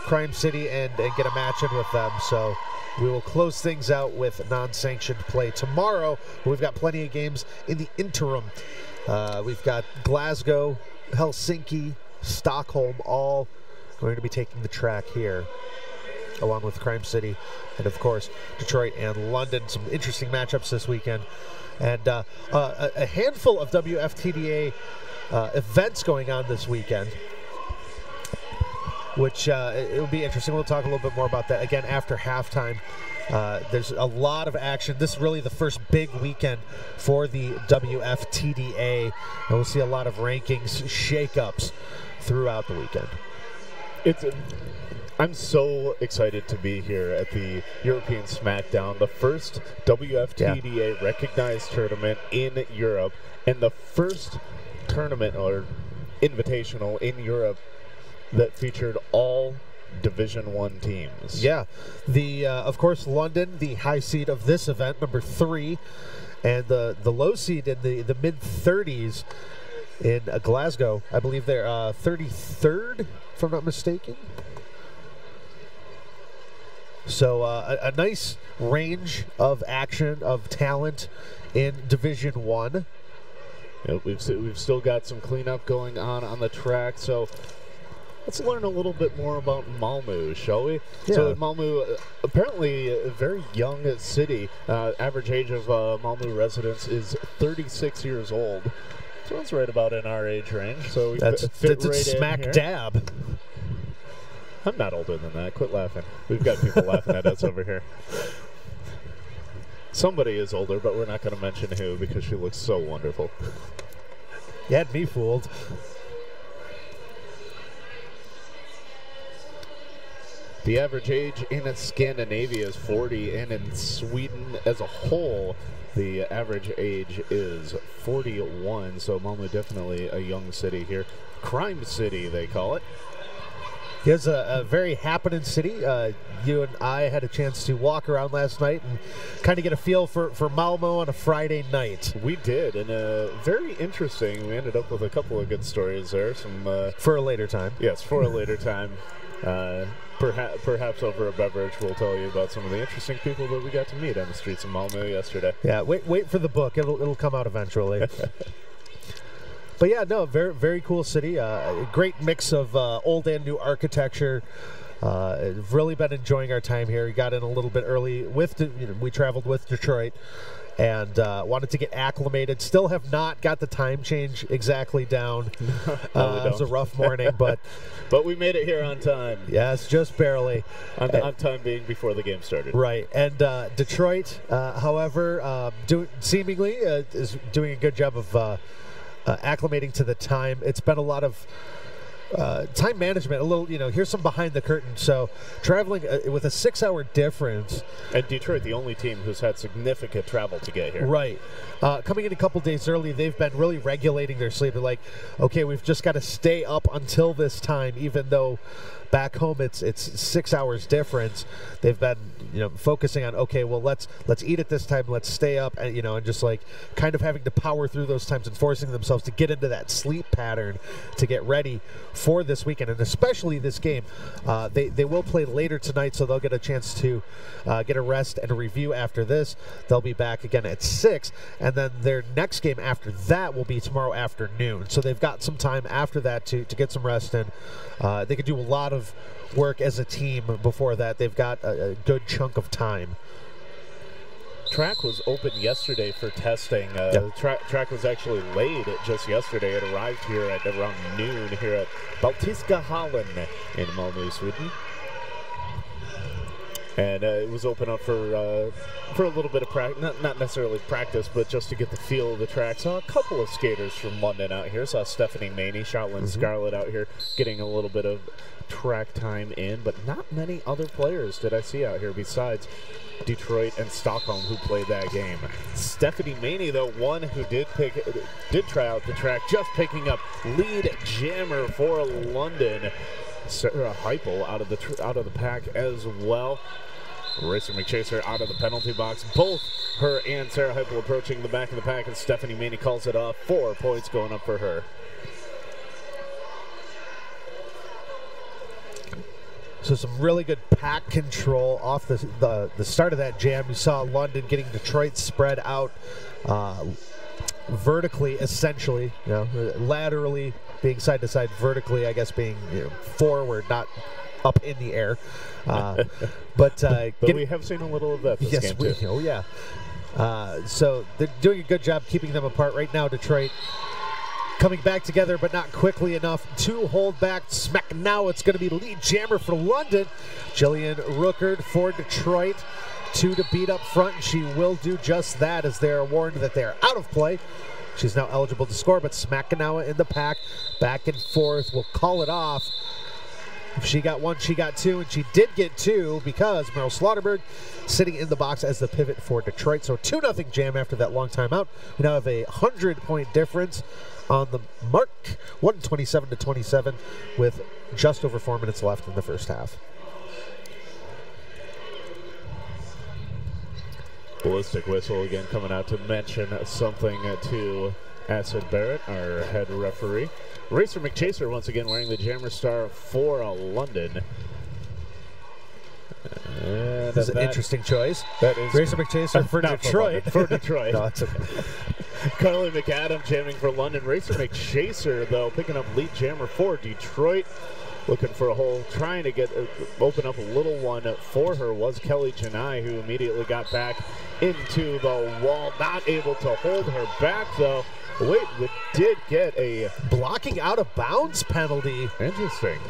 Crime City and get a match in with them. So we will close things out with non-sanctioned play tomorrow. We've got plenty of games in the interim. We've got Glasgow, Helsinki, Stockholm, all going to be taking the track here, along with Crime City and, of course, Detroit and London. Some interesting matchups this weekend. And a handful of WFTDA events going on this weekend, which it will be interesting. We'll talk a little bit more about that again after halftime. There's a lot of action. This is really the first big weekend for the WFTDA, and we'll see a lot of rankings shakeups throughout the weekend. I'm so excited to be here at the European SmackDown, the first WFTDA recognized tournament in Europe, and the first tournament or invitational in Europe that featured all Division I teams. Yeah. The of course, London, the high seed of this event, number 3, and the low seed in the mid-30s in Glasgow. I believe they're 33rd, if I'm not mistaken. So a nice range of action, of talent in Division 1. Yep, we've still got some cleanup going on the track, so let's learn a little bit more about Malmö, shall we? Yeah. So Malmö, apparently a very young city. Average age of Malmö residents is 36 years old. So that's right about in our age range. So that's right smack dab. I'm not older than that. Quit laughing. We've got people laughing at us over here. Somebody is older, but we're not going to mention who because she looks so wonderful. You had me fooled. The average age in Scandinavia is 40, and in Sweden as a whole, the average age is 41. So Malmö definitely a young city here. Crime city, they call it. It's a very happening city. You and I had a chance to walk around last night and kind of get a feel for Malmö on a Friday night. We did, and very interesting. We ended up with a couple of good stories there. Some for a later time. Yes, for a later time. Perhaps over a beverage, we'll tell you about some of the interesting people that we got to meet on the streets of Malmö yesterday. Yeah, wait for the book. It'll come out eventually. But yeah, no, very cool city. Great mix of old and new architecture. Really been enjoying our time here. We got in a little bit early we traveled with Detroit and wanted to get acclimated. Still have not got the time change exactly down. It was a rough morning, but we made it here on time. Yes, just barely. On time being before the game started. Right, and Detroit, however, seemingly is doing a good job of acclimating to the time. It's been a lot of time management, a little, here's some behind the curtain. So traveling with a 6-hour difference. And Detroit, the only team who's had significant travel to get here. Right. Coming in a couple days early, they've been really regulating their sleep. They're like, okay, we've just got to stay up until this time, even though back home it's 6 hours difference. They've been focusing on, okay, well let's eat at this time, let's stay up, and and just like kind of having to power through those times and forcing themselves to get into that sleep pattern to get ready for this weekend, and especially this game. They will play later tonight, so they'll get a chance to get a rest and a review after this. They'll be back again at 6, and then their next game after that will be tomorrow afternoon. So they've got some time after that to get some rest, and they could do a lot of work as a team before that. They've got a good chunk of time. Track was open yesterday for testing. Yep. Track was actually laid just yesterday. It arrived here at around noon here at Baltiska Hallen in Malmö, Sweden. And it was open up for a little bit of practice, not necessarily practice, but just to get the feel of the track. Saw a couple of skaters from London out here. Saw Stephanie Maney, Shotland Scarlett out here getting a little bit of track time in, but not many other players did I see out here besides Detroit and Stockholm who played that game. Stephanie Maney, though, one who did try out the track, just picking up lead jammer for London. Sarah Heupel out of the pack as well. Racer McChaser out of the penalty box. Both her and Sarah Heupel approaching the back of the pack, and Stephanie Maney calls it off. 4 points going up for her. So some really good pack control off the start of that jam. You saw London getting Detroit spread out vertically, essentially, laterally being side to side, vertically, I guess, being forward, not up in the air. But we have seen a little of that this game too. Oh yeah. So they're doing a good job keeping them apart right now. Detroit coming back together, but not quickly enough to hold back. Smack now. It's going to be lead jammer for London. Jillian Rookard for Detroit. 2 to beat up front, and she will do just that as they're warned that they're out of play. She's now eligible to score, but Smackanawa in the pack, back and forth, will call it off. If she got 1, she got 2, and she did get 2 because Meryl Slaughterberg sitting in the box as the pivot for Detroit. So 2-0 jam after that long timeout. We now have a 100-point difference on the mark, 127-27, with just over 4 minutes left in the first half. Ballistic whistle again coming out to mention something to Acid Barrett, our head referee. Racer McChaser once again wearing the Jammer Star for London. And That's an interesting choice. That is Racer McChaser for Detroit. For Detroit. No, it's okay. Carly McAdam jamming for London. Racer McChaser, though, picking up lead jammer for Detroit. Looking for a hole, trying to open up a little one for her was Kelly Janai, who immediately got back into the wall. Not able to hold her back, though. Wait, we did get a blocking out of bounds penalty. Interesting.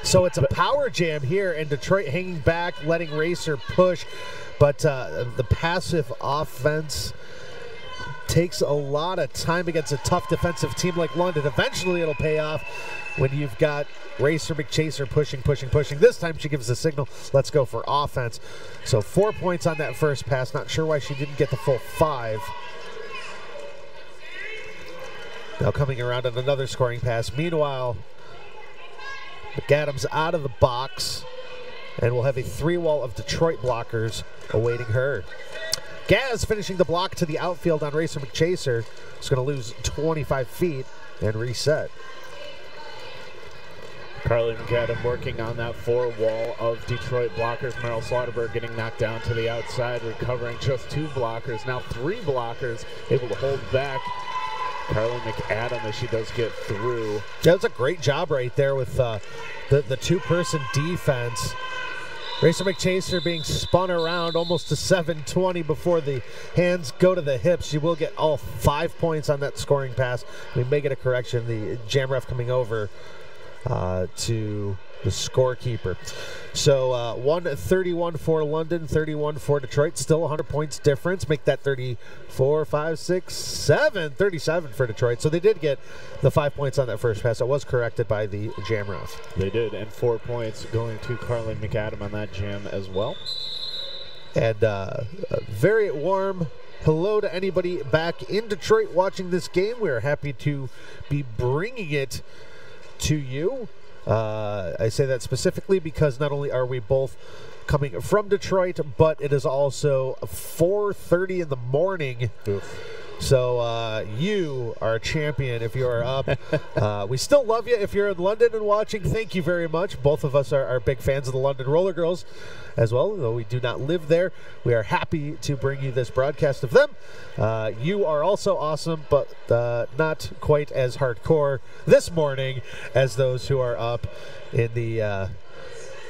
So it's a power jam here, and Detroit hanging back, letting Racer push. But the passive offense takes a lot of time against a tough defensive team like London. Eventually it'll pay off when you've got Racer McChaser pushing, pushing, pushing. This time she gives the signal, let's go for offense. So 4 points on that first pass. Not sure why she didn't get the full 5. Now coming around on another scoring pass. Meanwhile, McAdams out of the box, and we'll have a 3-wall of Detroit blockers awaiting her. Gaz finishing the block to the outfield on Racer McChaser. It's going to lose 25 feet and reset. Carly McAdam working on that 4-wall of Detroit blockers. Meryl Slaughterberg getting knocked down to the outside, recovering just 2 blockers. Now 3 blockers, able to hold back Carly McAdam as she does get through. That's a great job right there with the 2-person defense. Racer McChaser being spun around almost to 720 before the hands go to the hips. She will get all 5 points on that scoring pass. We may get a correction. The jam ref coming over to the scorekeeper. So 131 for London, 31 for Detroit. Still 100 points difference. Make that 34, 5, 6, 7, 37 for Detroit. So they did get the 5 points on that first pass. It was corrected by the jam ref. They did, and 4 points going to Carly McAdam on that jam as well. And very warm hello to anybody back in Detroit watching this game. We're happy to be bringing it to you. I say that specifically because not only are we both coming from Detroit, but it is also 4:30 in the morning. Oof. So you are a champion if you are up. We still love you if you're in London and watching. Thank you very much. Both of us are big fans of the London Rollergirls as well, though we do not live there. We are happy to bring you this broadcast of them. You are also awesome, but not quite as hardcore this morning as those who are up in the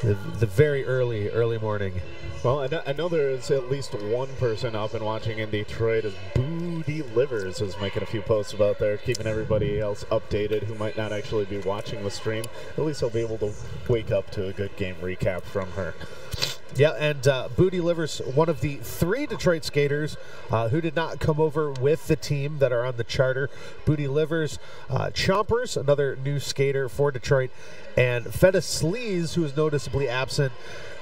very early morning. Well, I know there is at least one person up and watching in Detroit. As Booty Livers is making a few posts about there, keeping everybody else updated who might not actually be watching the stream. At least they'll be able to wake up to a good game recap from her. Yeah, and Booty Livers, one of the 3 Detroit skaters who did not come over with the team that are on the charter. Booty Livers, Chompers, another new skater for Detroit, and Feta Sleaze, who is noticeably absent,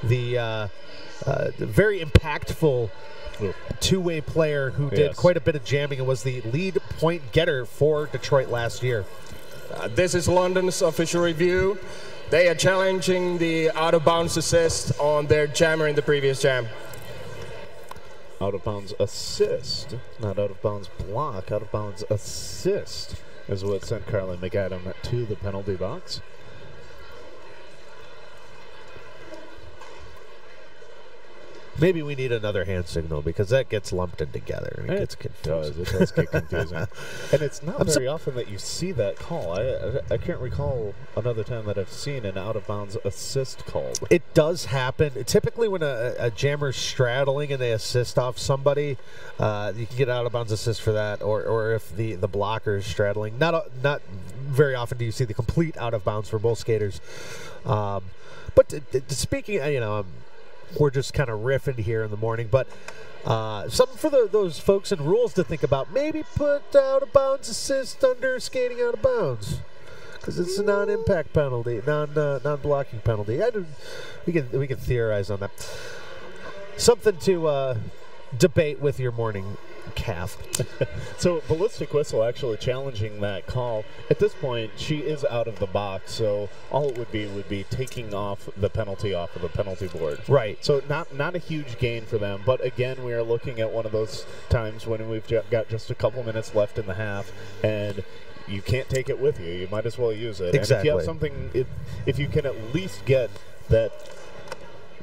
the very impactful two-way player who did quite a bit of jamming and was the lead point getter for Detroit last year. This is London's official review. They are challenging the out-of-bounds assist on their jammer in the previous jam. Out-of-bounds assist, not out-of-bounds block. Out-of-bounds assist is what sent Carly McAdam to the penalty box. Maybe we need another hand signal because that gets lumped in together and it gets confusing. It does get confusing. And it's not very often that you see that call. I can't recall another time that I've seen an out-of-bounds assist called. It does happen. Typically when a jammer's straddling and they assist off somebody, you can get out-of-bounds assist for that, or if the blocker is straddling. Not very often do you see the complete out-of-bounds for both skaters. But speaking, we're just kind of riffing here in the morning, but something for those folks in rules to think about. Maybe put out-of-bounds assist under skating out of bounds, because it's a non-impact penalty, non-blocking penalty. We can theorize on that. Something to debate with your morning calf. So Ballistic Whistle actually challenging that call. At this point, she is out of the box, so all it would be taking off the penalty off of the penalty board. Right. So not a huge gain for them, but again, we are looking at one of those times when we've got just a couple minutes left in the half, and you can't take it with you. You might as well use it. Exactly. And if you have something, if you can at least get that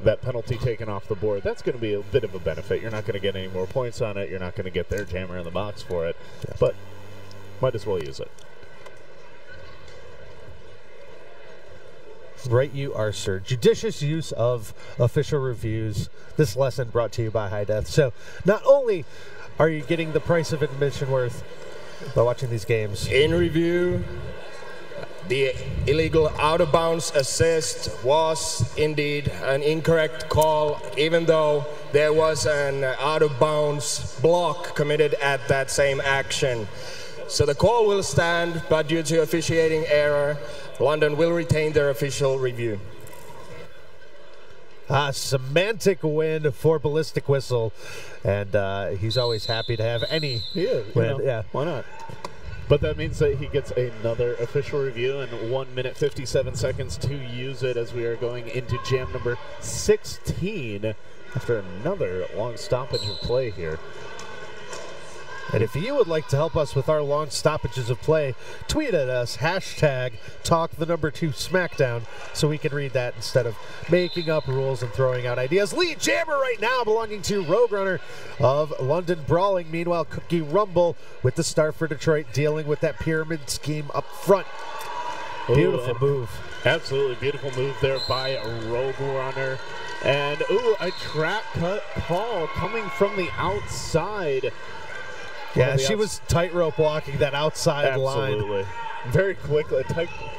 that penalty taken off the board, that's going to be a bit of a benefit. You're not going to get any more points on it. You're not going to get their jammer in the box for it, but might as well use it. Right you are, sir. Judicious use of official reviews. This lesson brought to you by High Death. So not only are you getting the price of admission worth by watching these games. In review, the illegal out-of-bounds assist was indeed an incorrect call, even though there was an out-of-bounds block committed at that same action. So the call will stand, but due to officiating error, London will retain their official review. Semantic win for Ballistic Whistle, and he's always happy to have any win. Yeah, why not? But that means that he gets another official review and 1 minute 57 seconds to use it as we are going into jam number 16 after another long stoppage of play here. And if you would like to help us with our long stoppages of play, tweet at us, #talk2SmackDown, so we can read that instead of making up rules and throwing out ideas. Lead jammer right now belonging to Rogue Runner of London Brawling. Meanwhile, Cookie Rumble with the start for Detroit, dealing with that pyramid scheme up front. Beautiful move. Absolutely beautiful move there by Rogue Runner. And, a trap cut call coming from the outside. Yeah, she was tightrope walking that outside line. Absolutely. Very quickly,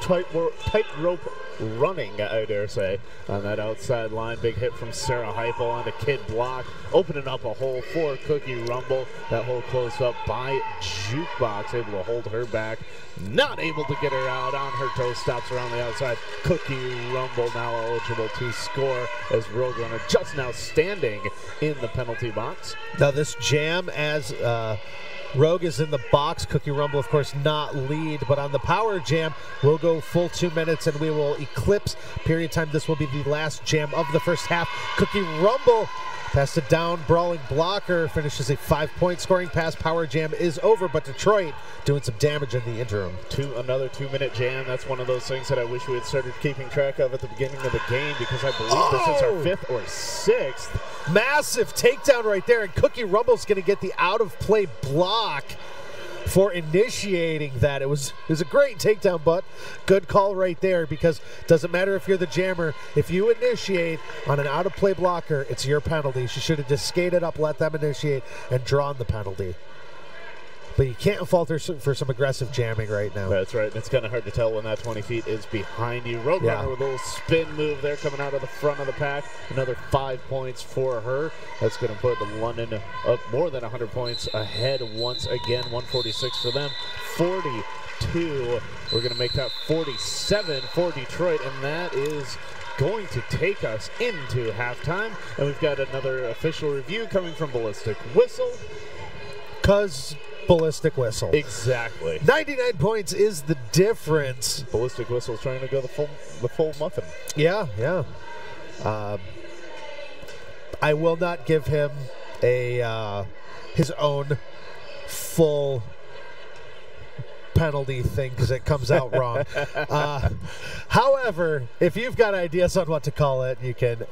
tightrope running, I dare say, on that outside line. Big hit from Sarah Heupel on the kid block, opening up a hole for Cookie Rumble. That hole closed up by Jukebox, able to hold her back. Not able to get her out on her toes, stops around the outside. Cookie Rumble now eligible to score as Rogue Runner just now standing in the penalty box. Now this jam as Rogue is in the box. Cookie Rumble, of course, not lead, but on the power jam, we'll go full 2 minutes and we will eclipse period time. This will be the last jam of the first half. Cookie Rumble passed it down. Brawling blocker finishes a 5-point scoring pass. Power jam is over, but Detroit doing some damage in the interim. Another 2-minute jam. That's one of those things that I wish we had started keeping track of at the beginning of the game, because I believe this is our 5th or 6th. Massive takedown right there, and Cookie Rumble's going to get the out-of-play block for initiating that. It was a great takedown, but good call right there, because it doesn't matter if you're the jammer. If you initiate on an out-of-play blocker, it's your penalty. She should have just skated up, let them initiate, and drawn the penalty. But you can't falter for some aggressive jamming right now. That's right. It's kind of hard to tell when that 20 feet is behind you. Rogue Runner with a little spin move there coming out of the front of the pack. Another 5 points for her. That's going to put London up more than 100 points ahead once again. 146 for them, 42. We're going to make that 47 for Detroit, and that is going to take us into halftime. And we've got another official review coming from Ballistic Whistle. Ballistic Whistle. Exactly. 99 points is the difference. Ballistic Whistle's trying to go the full muffin. Yeah. I will not give him his own full penalty thing because it comes out wrong. However, if you've got ideas on what to call it, you can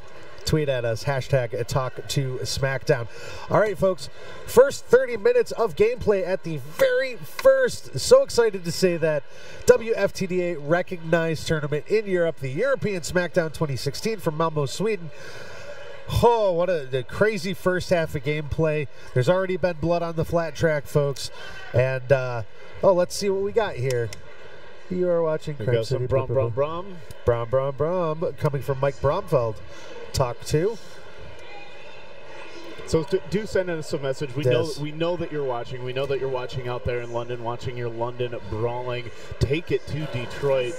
tweet at us, #talk2SmackDown. All right, folks, first 30 minutes of gameplay at the very first. So excited to say that WFTDA recognized tournament in Europe, the European SMACKDOWN 2016 from Malmo, Sweden. Oh, what a crazy first half of gameplay. There's already been blood on the flat track, folks. And, let's see what we got here. You are watching Crime City. Brom, coming from Mike Bromfeld. Talk to. So do send us a message. We know that you're watching. We know that you're watching out there in London, watching your London Brawling. Take it to Detroit.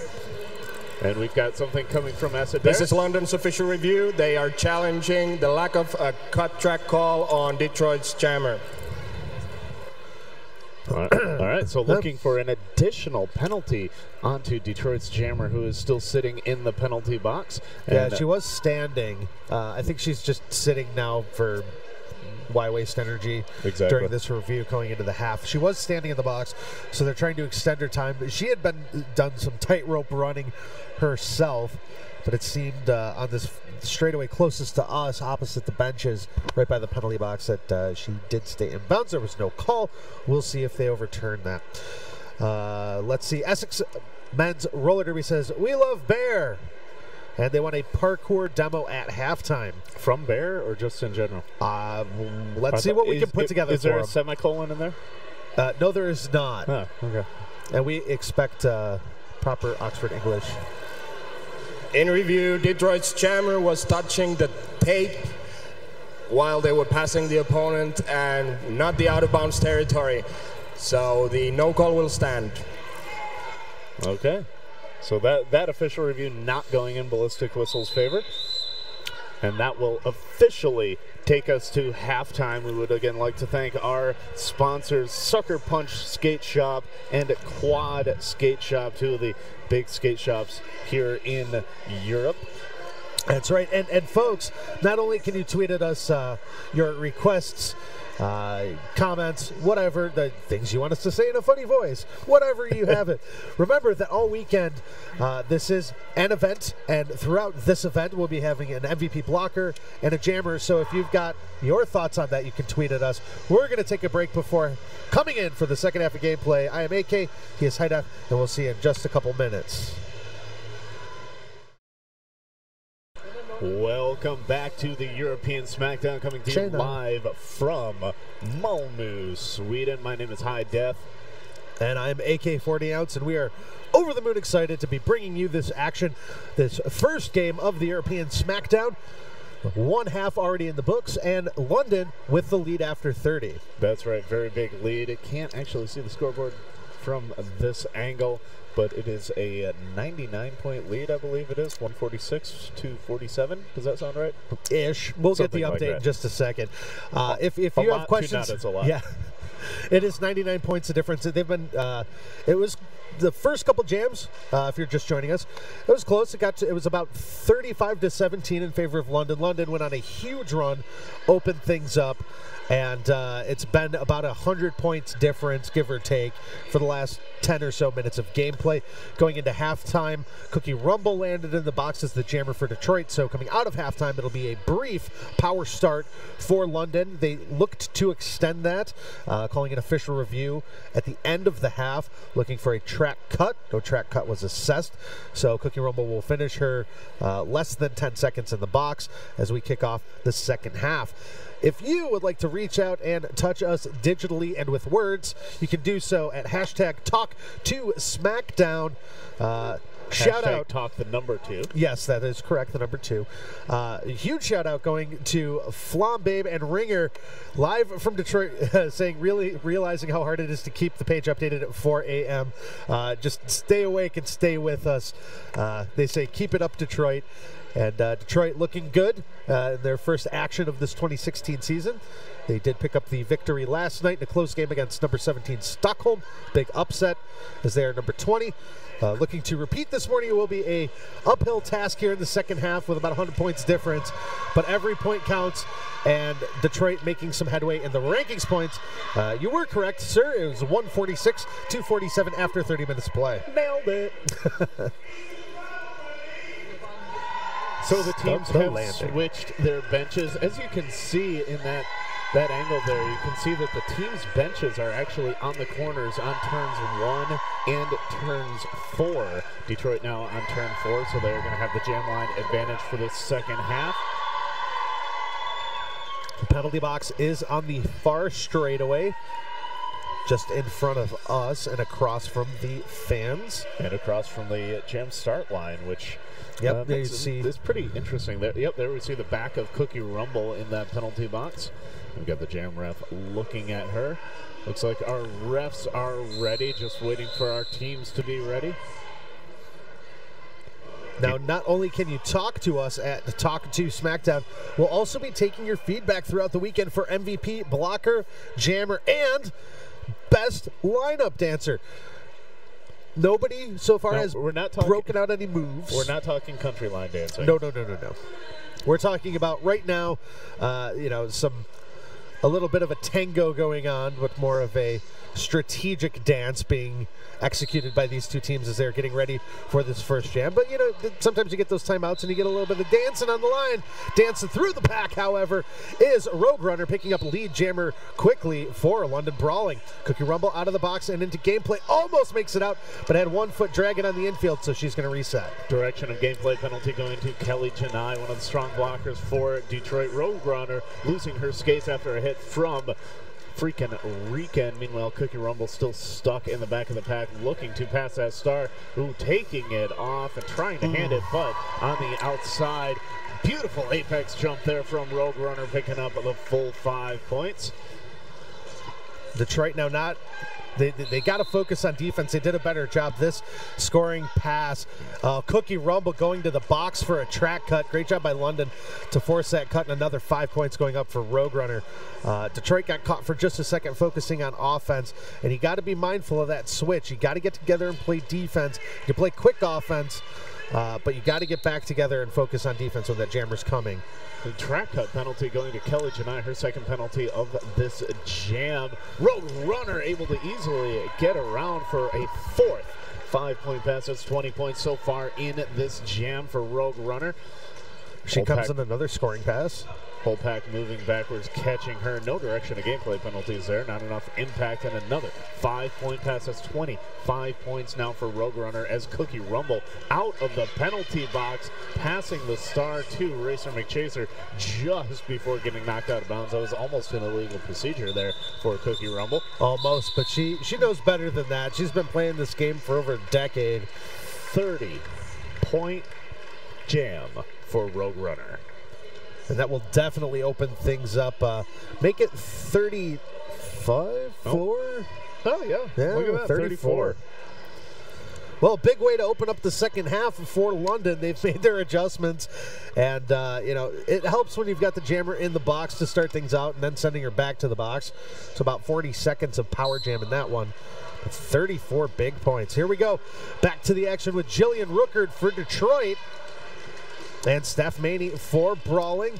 And we've got something coming from Acid. This is London's official review. They are challenging the lack of a cut track call on Detroit's jammer. All right, so looking for an additional penalty onto Detroit's jammer, who is still sitting in the penalty box. Yeah, she was standing. I think she's just sitting now for why waste energy during this review going into the half. She was standing in the box, so they're trying to extend her time. She had done some tightrope running herself, but it seemed on this straightaway closest to us, opposite the benches, right by the penalty box, that she did stay in bounds. There was no call. We'll see if they overturn that. Let's see. Essex Men's Roller Derby says, "We love Bear." And they want a parkour demo at halftime. From Bear or just in general? Let's see what we can put together. Is there a semicolon in there? No, there is not. Oh, okay. And we expect proper Oxford English. In review, Detroit's jammer was touching the tape while they were passing the opponent and not the out-of-bounds territory. So the no call will stand. Okay. So that official review not going in Ballistic Whistle's favor. And that will officially take us to halftime. We would again like to thank our sponsors, Sucker Punch Skate Shop and Quad Skate Shop, two of the big skate shops here in Europe. That's right. And folks, not only can you tweet at us your requests, comments, whatever, the things you want us to say in a funny voice, whatever you have it. Remember that all weekend, this is an event, and throughout this event, we'll be having an MVP blocker and a jammer. So if you've got your thoughts on that, you can tweet at us. We're going to take a break before coming in for the second half of gameplay. I am AK, he is Haida, and we'll see you in just a couple minutes. Welcome back to the European SmackDown, coming to you live from Malmö, Sweden. My name is High Def. And I'm AK 40 Ounce, and we are over the moon excited to be bringing you this action, this first game of the European SmackDown. One half already in the books, and London with the lead after 30. That's right, very big lead. It can't actually see the scoreboard from this angle, but it is a 99-point lead, I believe it is, 146 to 47. Does that sound right? Ish. We'll Something get the update like in just a second. If you have questions, it's a lot. Yeah, it is 99 points of difference. They've been. It was the first couple jams. If you're just joining us, it was close. It was about 35 to 17 in favor of London. London went on a huge run, opened things up. And it's been about 100 points difference, give or take, for the last 10 or so minutes of gameplay. Going into halftime, Cookie Rumble landed in the box as the jammer for Detroit. So coming out of halftime, it'll be a brief power start for London. They looked to extend that, calling an official review at the end of the half, looking for a track cut. No track cut was assessed. So Cookie Rumble will finish her less than 10 seconds in the box as we kick off the second half. If you would like to reach out and touch us digitally and with words, you can do so at hashtag #TalkToSmackDown. Shout out. Talk the number 2. Yes, that is correct, the number 2. A huge shout out going to Flambabe and Ringer, live from Detroit, saying really realizing how hard it is to keep the page updated at 4 a.m. Just stay awake and stay with us. They say keep it up, Detroit. And Detroit looking good in their first action of this 2016 season. They did pick up the victory last night in a close game against number 17 Stockholm. Big upset as they are number 20. Looking to repeat this morning. It will be a uphill task here in the second half with about 100 points difference. But every point counts, and Detroit making some headway in the rankings points. You were correct, sir. It was 146 to 47 after 30 minutes of play. Nailed it. So the teams have switched their benches. As you can see in that angle there, you can see that the team's benches are actually on the corners on turns 1 and turns 4. Detroit now on turn 4, so they're going to have the jam line advantage for this second half. The penalty box is on the far straightaway, just in front of us and across from the fans. And across from the jam start line, which... Yep, there you see. It's pretty interesting. There we see the back of Cookie Rumble in that penalty box. We've got the jam ref looking at her. Looks like our refs are ready, just waiting for our teams to be ready. Now, not only can you talk to us at Talk to SmackDown, we'll also be taking your feedback throughout the weekend for MVP, blocker, jammer, and best lineup dancer. Nobody so far has broken out any moves. We're not talking country line dancing. No. We're talking about right now, some a little bit of a tango going on, with more of a strategic dance being executed by these two teams as they're getting ready for this first jam. But, you know, sometimes you get those timeouts and you get a little bit of dancing on the line. Dancing through the pack, however, is Roadrunner, picking up lead jammer quickly for London Brawling. Cookie Rumble out of the box and into gameplay. Almost makes it out, but had 1 foot dragging on the infield, so she's going to reset. Direction of gameplay penalty going to Kelly Janai, one of the strong blockers for Detroit. Roadrunner losing her skates after a hit from freaking Rican. Meanwhile, Cookie Rumble still stuck in the back of the pack, looking to pass that star, who taking it off and trying to hand it, but on the outside. Beautiful apex jump there from Roadrunner, picking up the full 5 points. Detroit now not. They got to focus on defense. They did a better job this scoring pass. Cookie Rumble going to the box for a track cut. Great job by London to force that cut, and another 5 points going up for Roadrunner. Detroit got caught for just a second focusing on offense, and you got to be mindful of that switch. You got to get together and play defense. You play quick offense, but you got to get back together and focus on defense when that jammer's coming. The track cut penalty going to Kelly Janai, her second penalty of this jam. Roadrunner able to easily get around for a fourth 5 point pass. That's 20 points so far in this jam for Roadrunner. She comes in another scoring pass. Whole pack moving backwards, catching her. No direction of gameplay penalties there. Not enough impact, and another 5 point pass. That's 25 points now for Roadrunner as Cookie Rumble out of the penalty box, passing the star to Racer McChaser just before getting knocked out of bounds. That was almost an illegal procedure there for Cookie Rumble. Almost, but she knows better than that. She's been playing this game for over a decade. 30-point jam for Roadrunner. And that will definitely open things up. Make it 35, 4? Oh, yeah. Look at that, 34. Well, big way to open up the second half for London. They've made their adjustments. And, you know, it helps when you've got the jammer in the box to start things out and then sending her back to the box. So about 40 seconds of power jam in that one. 34 big points. Here we go. Back to the action with Jillian Rookard for Detroit. And Steph Maney for Brawling.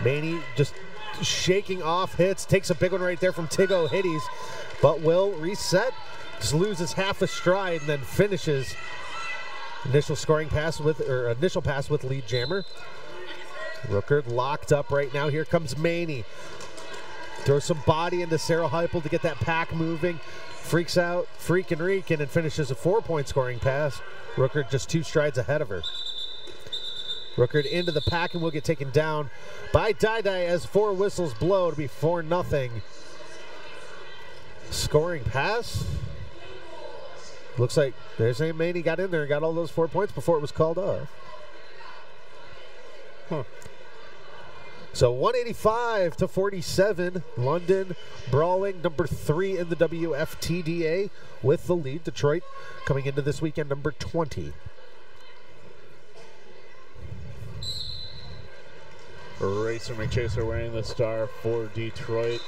Maney just shaking off hits. Takes a big one right there from Tigo Hiddies, but will reset. Just loses half a stride and then finishes initial pass with lead jammer. Rookard locked up right now. Here comes Maney. Throws some body into Sarah Heupel to get that pack moving. Freaks out, freaking and finishes a 4 point scoring pass. Rookard just 2 strides ahead of her. Rookard into the pack and will get taken down by Dai as 4 whistles blow to be 4-0. Scoring pass. Looks like there's a Maney got in there and got all those 4 points before it was called off. So 185-47, London Brawling, number 3 in the WFTDA with the lead. Detroit coming into this weekend, number 20. Racer McChaser wearing the star for Detroit.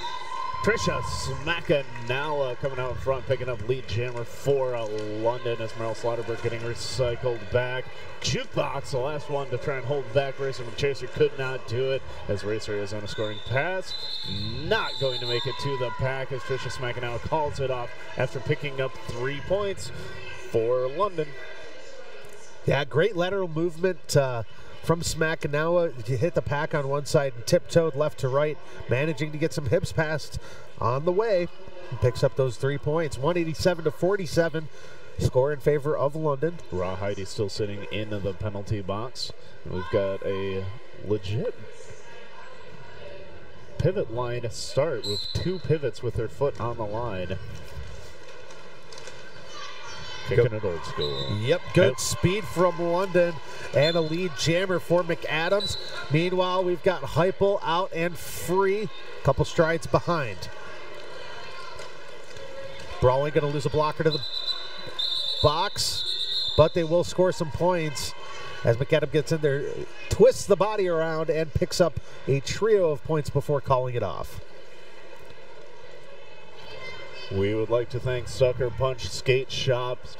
Trisha Smackdown coming out in front, picking up lead jammer for London as Merrill Slaughterberg getting recycled back. Jukebox, the last one to try and hold back. Racer McChaser could not do it as Racer is on a scoring pass. Not going to make it to the pack as Trisha Smackdown calls it off after picking up 3 points for London. Yeah, great lateral movement from Smackanawa. He hit the pack on one side and tiptoed left to right, managing to get some hips passed on the way. He picks up those 3 points. 187-47. Score in favor of London. Rawhide still sitting in the penalty box. We've got a legit pivot line start with 2 pivots with their foot on the line. Kicking it old school. Yep, good speed from London and a lead jammer for McAdams. Meanwhile, we've got Heupel out and free. Couple strides behind. Brawling going to lose a blocker to the box, but they will score some points as McAdams gets in there, twists the body around, and picks up a trio of points before calling it off. We would like to thank Sucker Punch Skate Shops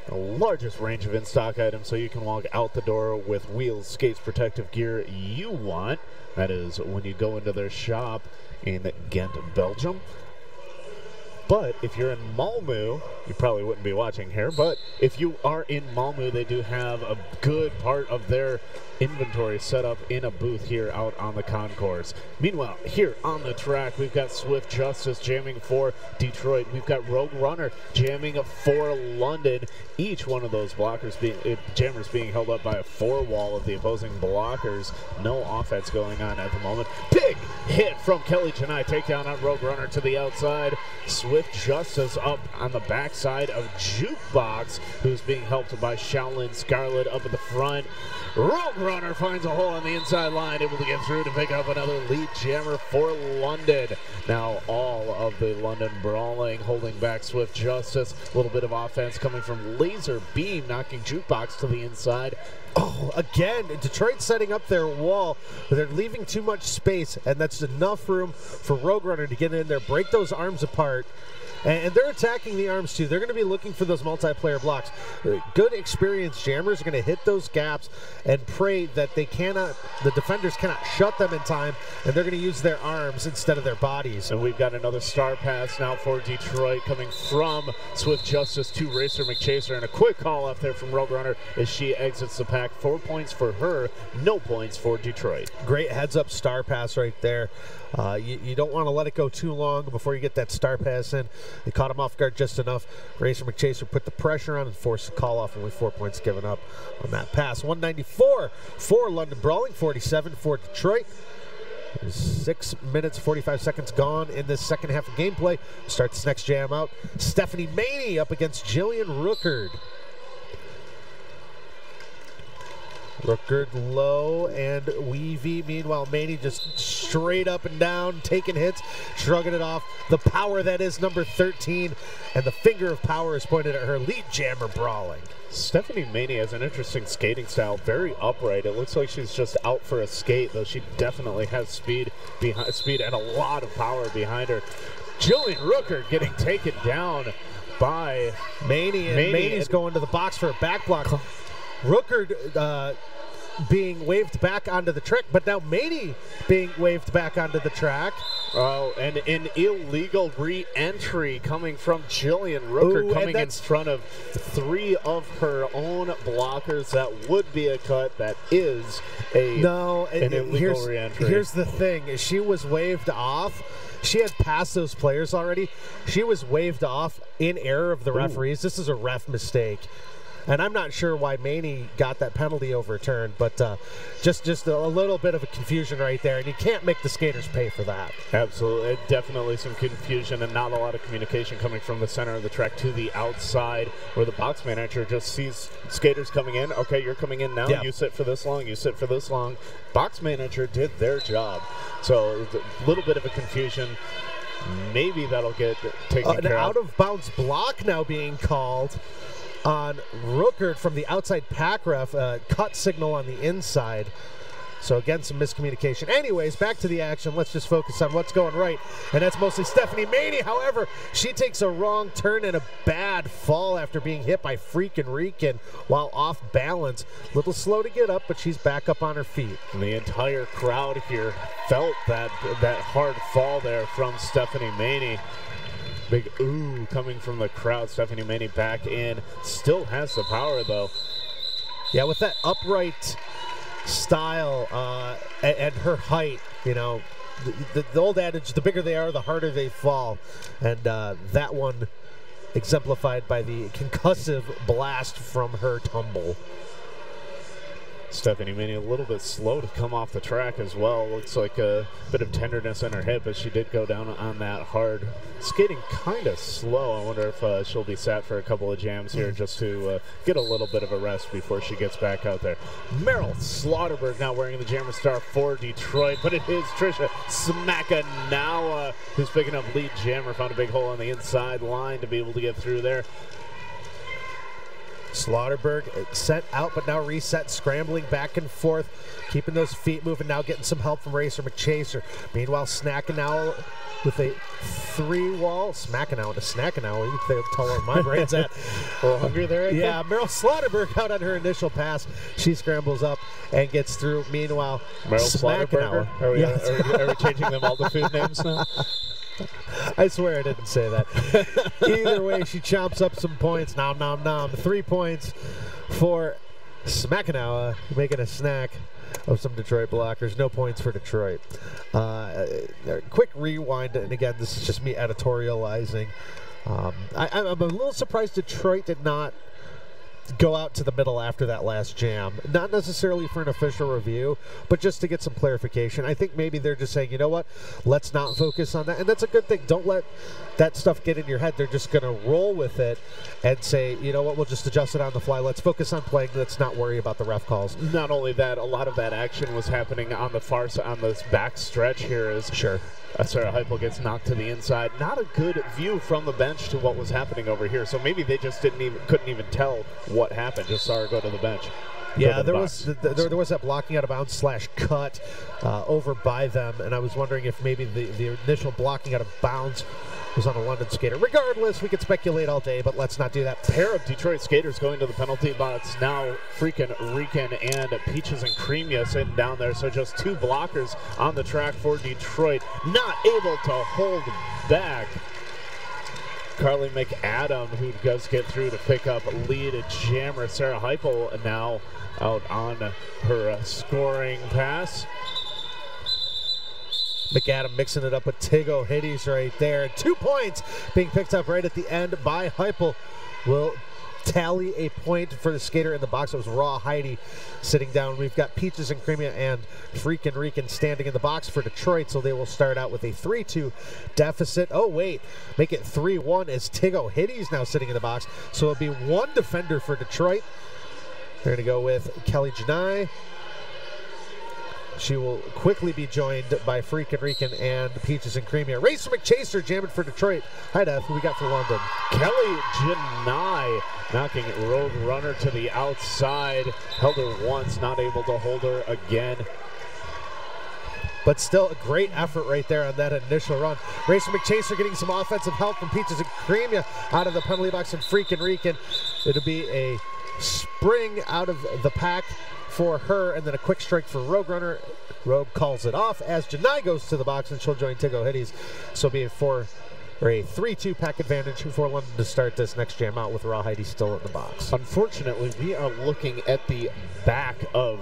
The largest range of in-stock items so you can walk out the door with wheels, skates, protective gear you want. That is when you go into their shop in Ghent, Belgium. But if you're in Malmö, you probably wouldn't be watching here, but if you are in Malmö, they do have a good part of their inventory set up in a booth here out on the concourse. Meanwhile, here on the track, we've got Swift Justice jamming for Detroit. We've got Rogue Runner jamming for London. Each one of those jammers being held up by a four-wall of the opposing blockers. No offense going on at the moment. Big hit from Kelly Chennai. Takedown on Rogue Runner to the outside. Swift Justice up on the backside of Jukebox, who's being helped by Shaolin Scarlet up at the front. Rogue Runner finds a hole on the inside line, able to get through to pick up another lead jammer for London. Now all of the London Brawling holding back Swift Justice. A little bit of offense coming from Laser Beam, knocking Jukebox to the inside. Oh, again, Detroit setting up their wall. They're leaving too much space, and that's enough room for Rogue Runner to get in there, break those arms apart. And they're attacking the arms, too. They're going to be looking for those multiplayer blocks. Good, experienced jammers are going to hit those gaps and pray that the defenders cannot shut them in time, and they're going to use their arms instead of their bodies. And we've got another star pass now for Detroit coming from Swift Justice to Racer McChaser. And a quick call up there from Rogue Runner as she exits the pack. 4 points for her, no points for Detroit. Great heads-up star pass right there. You don't want to let it go too long before you get that star pass in. They caught him off guard just enough. Racer McChaser put the pressure on and forced the call off. Only 4 points given up on that pass. 194 for London Brawling, 47 for Detroit. 6 minutes, 45 seconds gone in this second half of gameplay. Start this next jam out. Stephanie Maney up against Jillian Rookard. Rookard low and weavy. Meanwhile, Maney just straight up and down, taking hits, shrugging it off. The power that is number 13, and the finger of power is pointed at her lead jammer Brawling. Stephanie Maney has an interesting skating style, very upright. It looks like she's just out for a skate, though she definitely has speed and a lot of power behind her. Jillian Rookard getting taken down by Maney, and Maney's going to the box for a back block. Rookard being waved back onto the track, but now Maney being waved back onto the track. Oh, and an illegal re-entry coming from Jillian Rookard, coming in front of 3 of her own blockers. That would be a cut. That is an illegal re-entry. Here's the thing. She was waved off. She had passed those players already. She was waved off in error of the referees. This is a ref mistake. And I'm not sure why Maney got that penalty overturned, but just a little bit of a confusion right there, and you can't make the skaters pay for that. Absolutely. Definitely some confusion and not a lot of communication coming from the center of the track to the outside, where the box manager just sees skaters coming in. Okay, you're coming in now. Yep. You sit for this long. You sit for this long. Box manager did their job. So a little bit of a confusion. Maybe that'll get taken care of. An out-of-bounds block now being called on Rookard from the outside pack ref, cut signal on the inside. So again, some miscommunication. Anyways, back to the action. Let's just focus on what's going right, and that's mostly Stephanie Maney. However, she takes a wrong turn and a bad fall after being hit by Freakin' Rican while off balance. A little slow to get up, but she's back up on her feet. And the entire crowd here felt that hard fall there from Stephanie Maney. Big ooh coming from the crowd. Stephanie Maney back in. Still has the power, though. Yeah, with that upright style and her height, you know, the old adage, the bigger they are, the harder they fall. And that one exemplified by the concussive blast from her tumble. Stephanie Maney a little bit slow to come off the track as well. Looks like a bit of tenderness in her hip, but she did go down on that hard. Skating kind of slow. I wonder if she'll be sat for a couple of jams here just to get a little bit of a rest before she gets back out there. Meryl Slaughterberg now wearing the Jammer Star for Detroit, but it is Trisha SmackDOwn who's picking up lead jammer. Found a big hole on the inside line to be able to get through there. Slaughterberg sent out, but now reset, scrambling back and forth, keeping those feet moving, now getting some help from Racer McChaser. Meanwhile, Snackanow with a 3-wall. Smacking-ow and a snacking-ow. You can tell where my brain's at. A little hungry there, yeah, Meryl Slaughterberg out on her initial pass. She scrambles up and gets through. Meanwhile, Meryl Slaughterberg. Are we changing them all to food names now? I swear I didn't say that. Either way, she chomps up some points. Nom, nom, nom. 3 points for Smacking-ow, making a snack of some Detroit blockers. No points for Detroit. Quick rewind, and again, this is just me editorializing. I'm a little surprised Detroit did not go out to the middle after that last jam. Not necessarily for an official review, but just to get some clarification. I think maybe they're just saying, you know what, let's not focus on that. And that's a good thing. Don't let that stuff get in your head. They're just going to roll with it and say, you know what, we'll just adjust it on the fly. Let's focus on playing. Let's not worry about the ref calls. Not only that, a lot of that action was happening on the far side, on this back stretch here as Sarah Heupel gets knocked to the inside. Not a good view from the bench to what was happening over here. So maybe they just couldn't even tell what happened. Just saw her go to the bench. Yeah, there was that blocking out of bounds / cut over by them, and I was wondering if maybe the initial blocking out of bounds was on a London skater. Regardless, we could speculate all day, but let's not do that. Pair of Detroit skaters going to the penalty box now. Freaking Rican and Peaches and Creamia sitting down there. So just 2 blockers on the track for Detroit. Not able to hold back Carly McAdam, who does get through to pick up lead jammer. Sarah Heupel now out on her scoring pass. McAdam mixing it up with Tig O'Hitties right there. 2 points being picked up right at the end by Heupel. Will tally a point for the skater in the box. It was Raw Heidi sitting down. We've got Peaches and Creamia and Freakin' Rican standing in the box for Detroit, so they will start out with a 3-2 deficit. Oh, wait. Make it 3-1 as Tig O'Hitties now sitting in the box. So it'll be 1 defender for Detroit. They're going to go with Kelly Janai. She will quickly be joined by Freakin' Rican and Peaches and Creamia. Racer McChaser jamming for Detroit. Hi, Def. Who we got for London? Kelly Janai knocking Road Runner to the outside. Held her once, not able to hold her again. But still a great effort right there on that initial run. Racer McChaser getting some offensive help from Peaches and Creamia out of the penalty box, and Freakin' Rican. It'll be a spring out of the pack for her, and then a quick strike for Rogue Runner. Rogue calls it off as Janai goes to the box, and she'll join Tig O'Hitties. So it'll be a 3-2 pack advantage for London to start this next jam out with Raw Heidi still in the box. Unfortunately, we are looking at the back of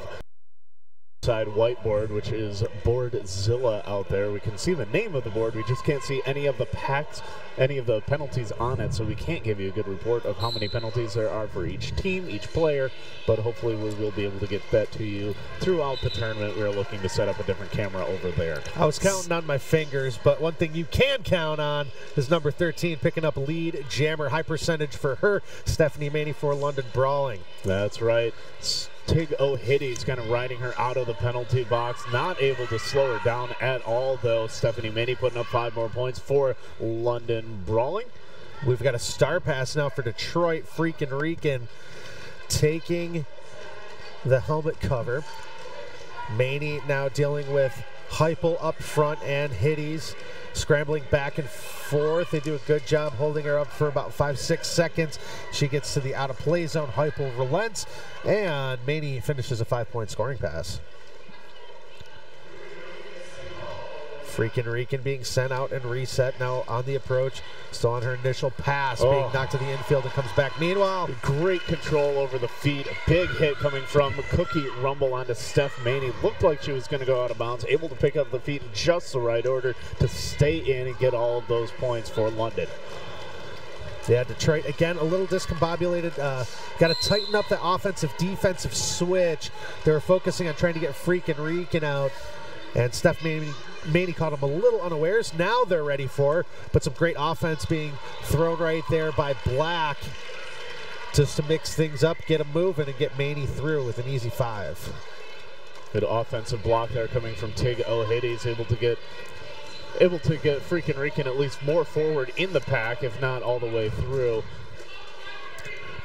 side whiteboard, which is Boardzilla out there. We can see the name of the board. We just can't see any of the packs, any of the penalties on it, so we can't give you a good report of how many penalties there are for each team, each player, but hopefully we will be able to get that to you throughout the tournament. We're looking to set up a different camera over there. I was counting on my fingers, but one thing you can count on is number 13 picking up lead jammer. High percentage for her, Stephanie Maney for London Brawling. That's right. Tig O'Hitties kind of riding her out of the penalty box. Not able to slow her down at all, though. Stephanie Maney putting up 5 more points for London Brawling. We've got a star pass now for Detroit. Freakin' Rican taking the helmet cover. Maney now dealing with Heupel up front and Hitties scrambling back and forth. They do a good job holding her up for about 5-6 seconds. She gets to the out of play zone. Heupel relents, and Maney finishes a 5-point scoring pass. Freakin' Rican being sent out and reset now on the approach. Still on her initial pass, being knocked to the infield and comes back. Meanwhile, great control over the feet. A big hit coming from Cookie Rumble onto Steph Maney. Looked like she was going to go out of bounds. Able to pick up the feet in just the right order to stay in and get all of those points for London. Yeah, Detroit, again, a little discombobulated. Got to tighten up the offensive-defensive switch. They were focusing on trying to get Freakin' Rican out, and Steph Maney caught him a little unawares. Now they're ready for her, but some great offense being thrown right there by Black just to mix things up, get him moving, and get Maney through with an easy 5. Good offensive block there coming from Tig O'Hitties, able to get Freakin' Rican at least more forward in the pack, if not all the way through.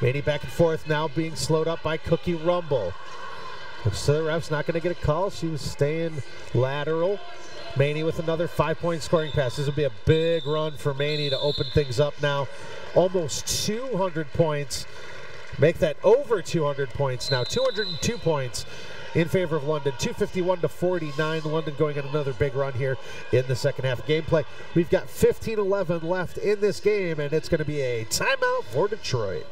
Maney back and forth, now being slowed up by Cookie Rumble. So the ref's not going to get a call. She was staying lateral. Maney with another 5-point scoring pass. This will be a big run for Maney to open things up now. Almost 200 points. Make that over 200 points now. 202 points in favor of London. 251-49. London going on another big run here in the second half of gameplay. We've got 15-11 left in this game, and it's going to be a timeout for Detroit.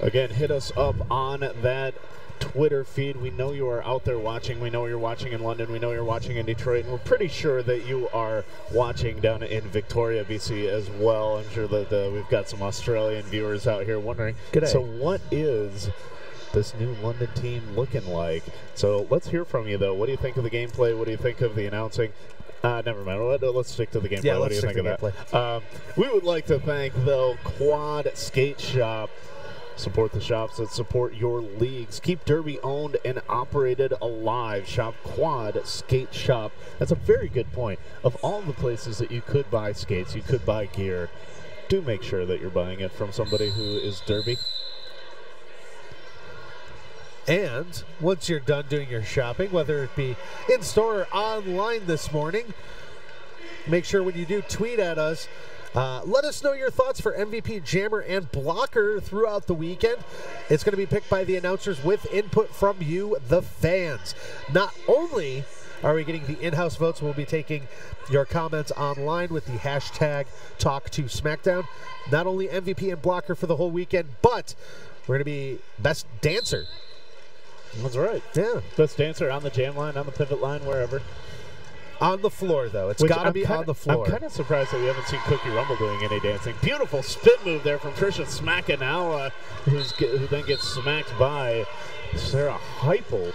Again, hit us up on that Twitter feed. We know you are out there watching. We know you're watching in London. We know you're watching in Detroit. And we're pretty sure that you are watching down in Victoria, BC as well. I'm sure that we've got some Australian viewers out here wondering. G'day. So what is this new London team looking like? So let's hear from you, though. What do you think of the gameplay? What do you think of the announcing? Never mind. Let's stick to the gameplay. Yeah, what do you think of that? We would like to thank, though, Quad Skate Shop. Support the shops that support your leagues. Keep Derby owned and operated alive. Shop Quad Skate Shop. That's a very good point. Of all the places that you could buy skates, you could buy gear, do make sure that you're buying it from somebody who is Derby. And once you're done doing your shopping, whether it be in-store or online this morning, make sure when you do tweet at us, let us know your thoughts for MVP, jammer, and blocker throughout the weekend. It's going to be picked by the announcers with input from you, the fans. Not only are we getting the in-house votes, we'll be taking your comments online with the hashtag #TalkToSmackDown. Not only MVP and blocker for the whole weekend, but we're going to be best dancer. That's right. Yeah. Best dancer on the jam line, on the pivot line, wherever. On the floor, though. It's got to be on the floor. I'm kind of surprised that we haven't seen Cookie Rumble doing any dancing. Beautiful spin move there from Trisha Smackdown, who then gets smacked by Sarah Heupel.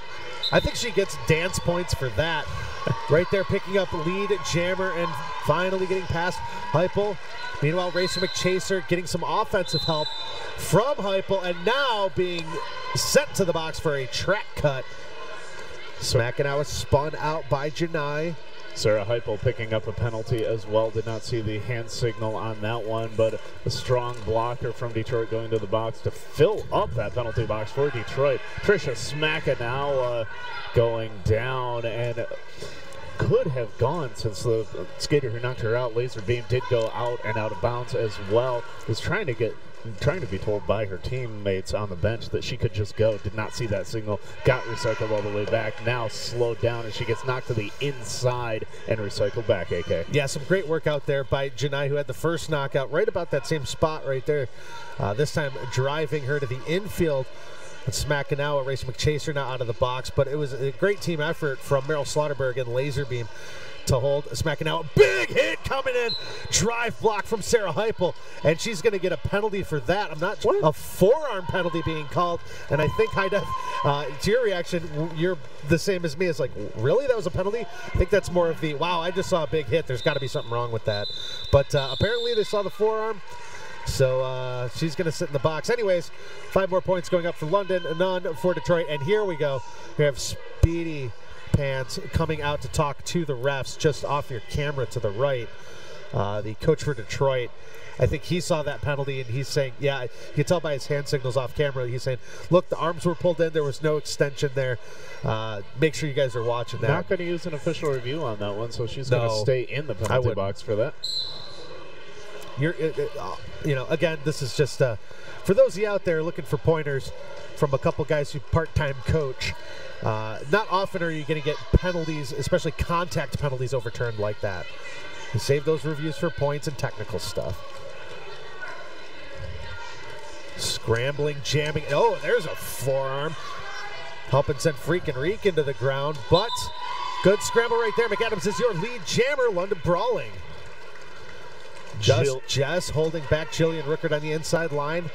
I think she gets dance points for that. Right there picking up lead jammer and finally getting past Heupel. Meanwhile, Racer McChaser getting some offensive help from Heupel and now being sent to the box for a track cut. Smackdown was spun out by Janai. Sarah Heupel picking up a penalty as well. Did not see the hand signal on that one, but a strong blocker from Detroit going to the box to fill up that penalty box for Detroit. Trisha Smackdown going down and could have gone since the skater who knocked her out, Laser Beam, did go out and out of bounds as well. Was trying to be told by her teammates on the bench that she could just go. Did not see that signal. Got recycled all the way back. Now slowed down as she gets knocked to the inside and recycled back, AK. Yeah, some great work out there by Janai, who had the first knockout right about that same spot right there. This time driving her to the infield. And smacking out Racer McChaser now out of the box. But it was a great team effort from Meryl Slaughterberg and Laserbeam to hold. Smacking out. Big hit coming in. Drive block from Sarah Heupel. And she's going to get a penalty for that. I'm not sure. A forearm penalty being called. And I think, High Def, to your reaction, you're the same as me. It's like, really? That was a penalty? I think that's more of the, wow, I just saw a big hit. There's got to be something wrong with that. But apparently they saw the forearm. So she's going to sit in the box. Anyways, 5 more points going up for London, none for Detroit. And here we go. We have Speedy Pants coming out to talk to the refs just off your camera to the right. The coach for Detroit. I think he saw that penalty, and he's saying, yeah, you can tell by his hand signals off camera. He's saying, look, the arms were pulled in. There was no extension there. Make sure you guys are watching that. Not going to use an official review on that one, so she's going to stay in the penalty box for that. Again, this is just for those of you out there looking for pointers from a couple guys who part-time coach. Not often are you going to get penalties, especially contact penalties, overturned like that. You save those reviews for points and technical stuff. Scrambling, jamming. Oh, there's a forearm. Helping send Freakin' Reek into the ground, but good scramble right there. McAdams is your lead jammer, London Brawling. Jess holding back Jillian Rickard on the inside line.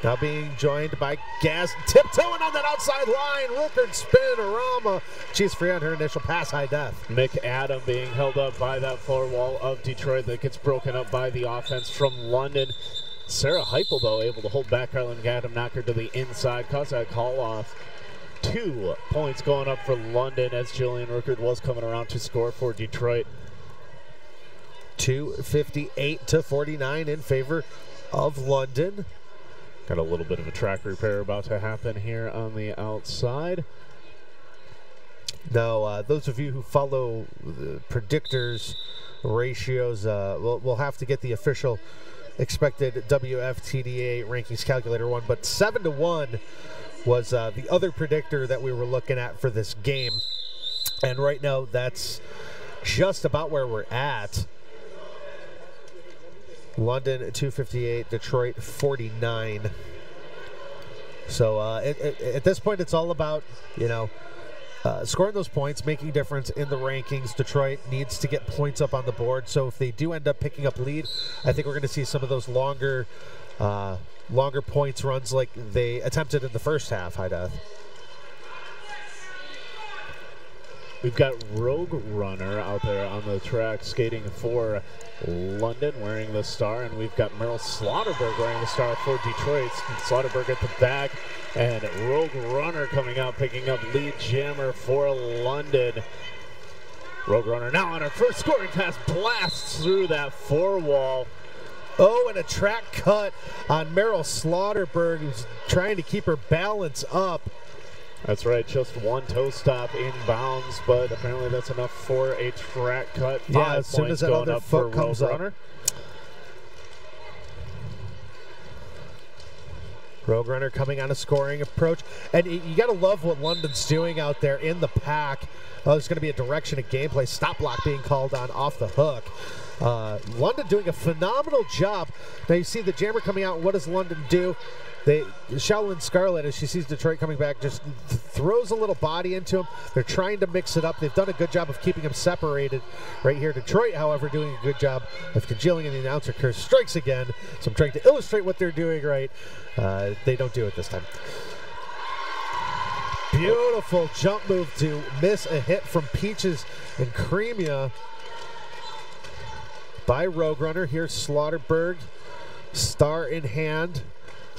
Now being joined by Gaz, tiptoeing on that outside line. Rickard spin-a-rama. She's free on her initial pass, High Def. McAdam being held up by that floor wall of Detroit that gets broken up by the offense from London. Sarah Heupel, though, able to hold back Carlin McAdam, knock her to the inside, cause that call off. 2 points going up for London as Jillian Rickard was coming around to score for Detroit. 258-49 in favor of London. Got a little bit of a track repair about to happen here on the outside. Now, those of you who follow the predictors, ratios, we'll have to get the official expected WFTDA rankings calculator one, but 7-1 was the other predictor that we were looking at for this game. And right now, that's just about where we're at. London 258, Detroit 49. So at this point, it's all about, you know, scoring those points, making a difference in the rankings. Detroit needs to get points up on the board. So if they do end up picking up lead, I think we're going to see some of those longer points runs like they attempted in the first half, High Death. We've got Rogue Runner out there on the track skating for London wearing the star, and we've got Meryl Slaughterberg wearing the star for Detroit. Slaughterberg at the back, and Rogue Runner coming out picking up lead jammer for London. Rogue Runner now on her first scoring pass, blasts through that four wall. Oh, and a track cut on Meryl Slaughterberg, who's trying to keep her balance up. That's right, just one toe stop in bounds, but apparently that's enough for a track cut. 5 as soon as that other foot comes up. Rogue Runner coming on a scoring approach. And you got to love what London's doing out there in the pack. There's going to be a direction of gameplay. Stop block being called on off the hook. London doing a phenomenal job. Now you see the jammer coming out. What does London do? Shaolin Scarlet, as she sees Detroit coming back, just throws a little body into him. They're trying to mix it up. They've done a good job of keeping him separated right here. Detroit, however, doing a good job of congealing, and the announcer curse strikes again. So I'm trying to illustrate what they're doing right. They don't do it this time. Beautiful jump move to miss a hit from Peaches and Cremia by Rogue Runner. Here's Slaughterberg, star in hand.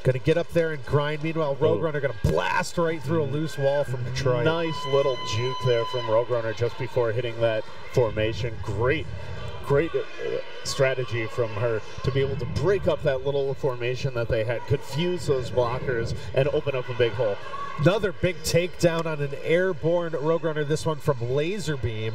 Going to get up there and grind. Meanwhile, Rogue Runner going to blast right through a loose wall from Detroit. Nice little juke there from Rogue Runner just before hitting that formation. Great strategy from her to be able to break up that little formation that they had, confuse those blockers, and open up a big hole. Another big takedown on an airborne Rogue Runner, this one from Laser Beam.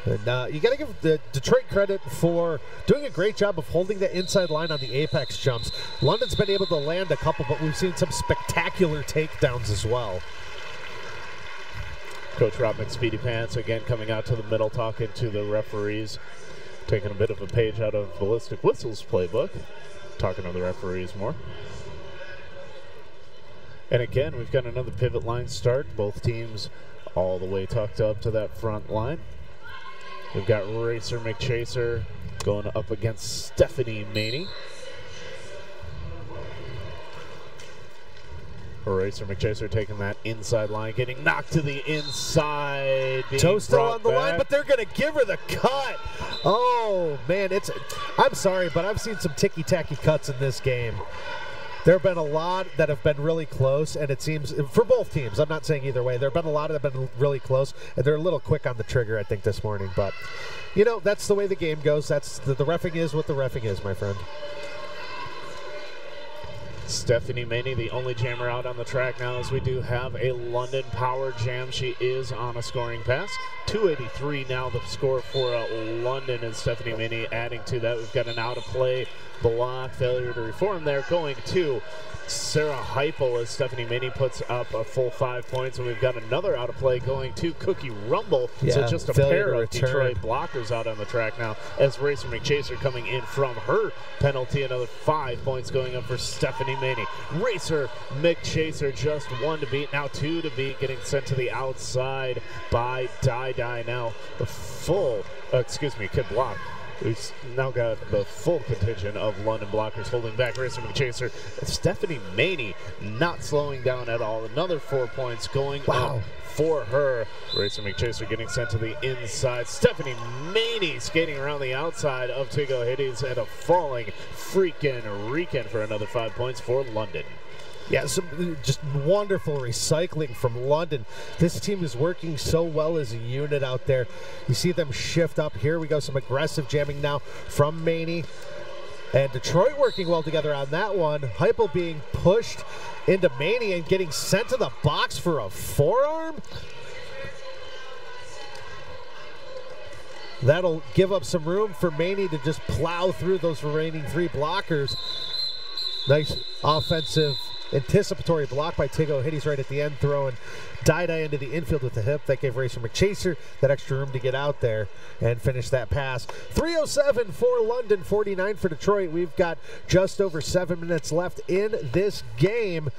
And you got to give the Detroit credit for doing a great job of holding the inside line on the apex jumps. London's been able to land a couple, but we've seen some spectacular takedowns as well. Coach Rob McSpeedy Pants again coming out to the middle, talking to the referees, taking a bit of a page out of Ballistic Whistle's playbook, talking to the referees more. And again, we've got another pivot line start. Both teams all the way tucked up to that front line. We've got Racer McChaser going up against Stephanie Maney. Racer McChaser taking that inside line, getting knocked to the inside. Toe still on the line, but they're going to give her the cut. Oh, man, I'm sorry, but I've seen some ticky-tacky cuts in this game. There have been a lot that have been really close, and it seems, for both teams, I'm not saying either way, there have been a lot that have been really close, and they're a little quick on the trigger, I think, this morning. But, you know, that's the way the game goes. That's the reffing is what the reffing is, my friend. Stephanie Maney, the only jammer out on the track now, as we do have a London power jam. She is on a scoring pass. 283 now the score for London, and Stephanie Maney adding to that. We've got an out-of-play block, failure to reform there, going to Sarah Heupel as Stephanie Maney puts up a full 5 points, and we've got another out of play going to Cookie Rumble. Yeah, so just a pair of Detroit blockers out on the track now as Racer McChaser coming in from her penalty. Another 5 points going up for Stephanie Maney. Racer McChaser just 1 to beat, now 2 to beat, getting sent to the outside by Dai now. The full, good block. We've now got the full contingent of London blockers holding back Racer McChaser. Stephanie Maney not slowing down at all. Another 4 points going up for her. Racer McChaser getting sent to the inside. Stephanie Maney skating around the outside of Tigo Hades and a falling freaking Rican for another 5 points for London. Yeah, some just wonderful recycling from London. This team is working so well as a unit out there. You see them shift up. Here we go, some aggressive jamming now from Maney. And Detroit working well together on that one. Heupel being pushed into Maney and getting sent to the box for a forearm. That'll give up some room for Maney to just plow through those remaining 3 blockers. Nice offensive anticipatory block by Tigo. Hitties right at the end, throwing Dida into the infield with the hip. That gave Racer McChaser that extra room to get out there and finish that pass. 3:07 for London, 49 for Detroit. We've got just over 7 minutes left in this game.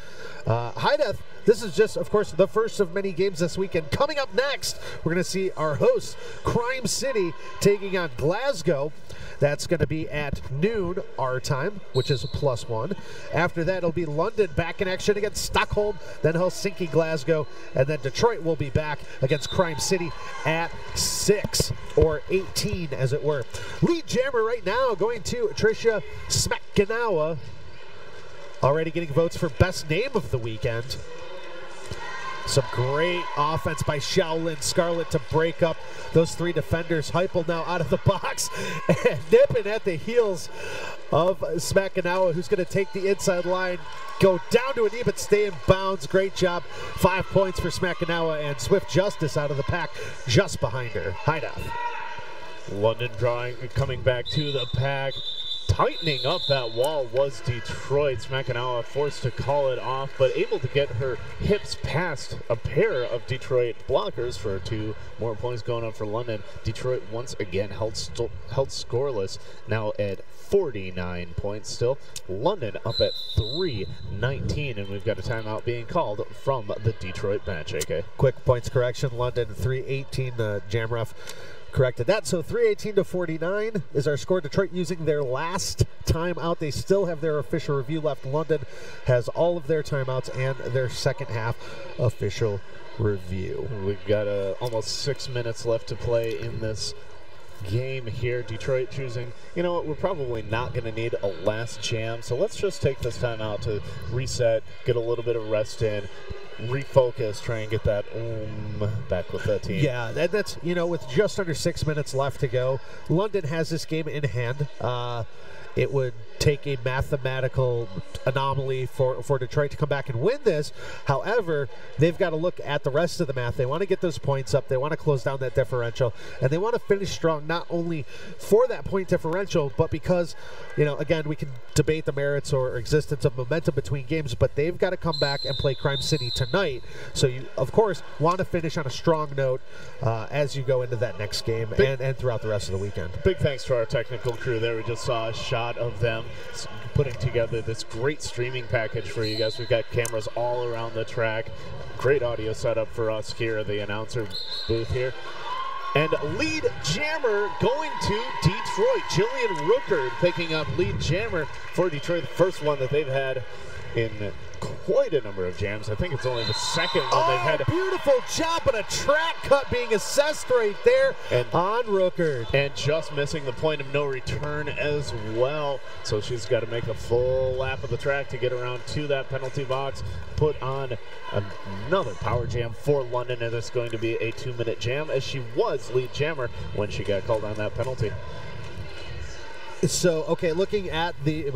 High Def, this is just, of course, the first of many games this weekend. Coming up next, we're going to see our hosts, Crime City, taking on Glasgow. That's going to be at noon our time, which is +1. After that, it'll be London back in action against Stockholm, then Helsinki, Glasgow, and then Detroit will be back against Crime City at 6 or 18, as it were. Lead jammer right now going to Tricia SMACKDOWN. Already getting votes for best name of the weekend. Some great offense by Shaolin Scarlet to break up those 3 defenders. Heupel now out of the box and nipping at the heels of SMACKDOWN, who's going to take the inside line, go down to a knee, but stay in bounds. Great job. 5 points for SMACKDOWN, and Swift Justice out of the pack just behind her. High Def. London coming back to the pack. Tightening up that wall was Detroit. SMACKDOWN forced to call it off, but able to get her hips past a pair of Detroit blockers for 2 more points going on for London. Detroit once again held scoreless, now at 49 points still. London up at 3:19, and we've got a timeout being called from the Detroit bench, AK. Quick points correction, London 3:18, the jam ref corrected that. So 3:18 to 49 is our score. Detroit using their last timeout. They still have their official review left. London has all of their timeouts and their second half official review. We've got almost 6 minutes left to play in this game here. Detroit choosing, you know what, we're probably not going to need a last jam, so let's just take this time out to reset, get a little bit of rest in, refocus, try and get that back with that team. Yeah, that's, you know, with just under 6 minutes left to go, London has this game in hand. It would take a mathematical anomaly for Detroit to come back and win this. However, they've got to look at the rest of the math. They want to get those points up. They want to close down that differential. And they want to finish strong, not only for that point differential, but because, you know, again, we can debate the merits or existence of momentum between games, but they've got to come back and play Crime City tonight. So you, of course, want to finish on a strong note as you go into that next game and throughout the rest of the weekend. Big thanks to our technical crew there. We just saw a shot of them putting together this great streaming package for you guys. We've got cameras all around the track. Great audio setup for us here at the announcer booth here. And lead jammer going to Detroit. Jillian Rookard picking up lead jammer for Detroit. The first one that they've had in quite a number of jams. I think it's only the second one they've had. Beautiful job, but a track cut being assessed right there on Rookard. And just missing the point of no return as well. So she's got to make a full lap of the track to get around to that penalty box. Put on another power jam for London, and it's going to be a 2-minute jam, as she was lead jammer when she got called on that penalty. So, okay, looking at the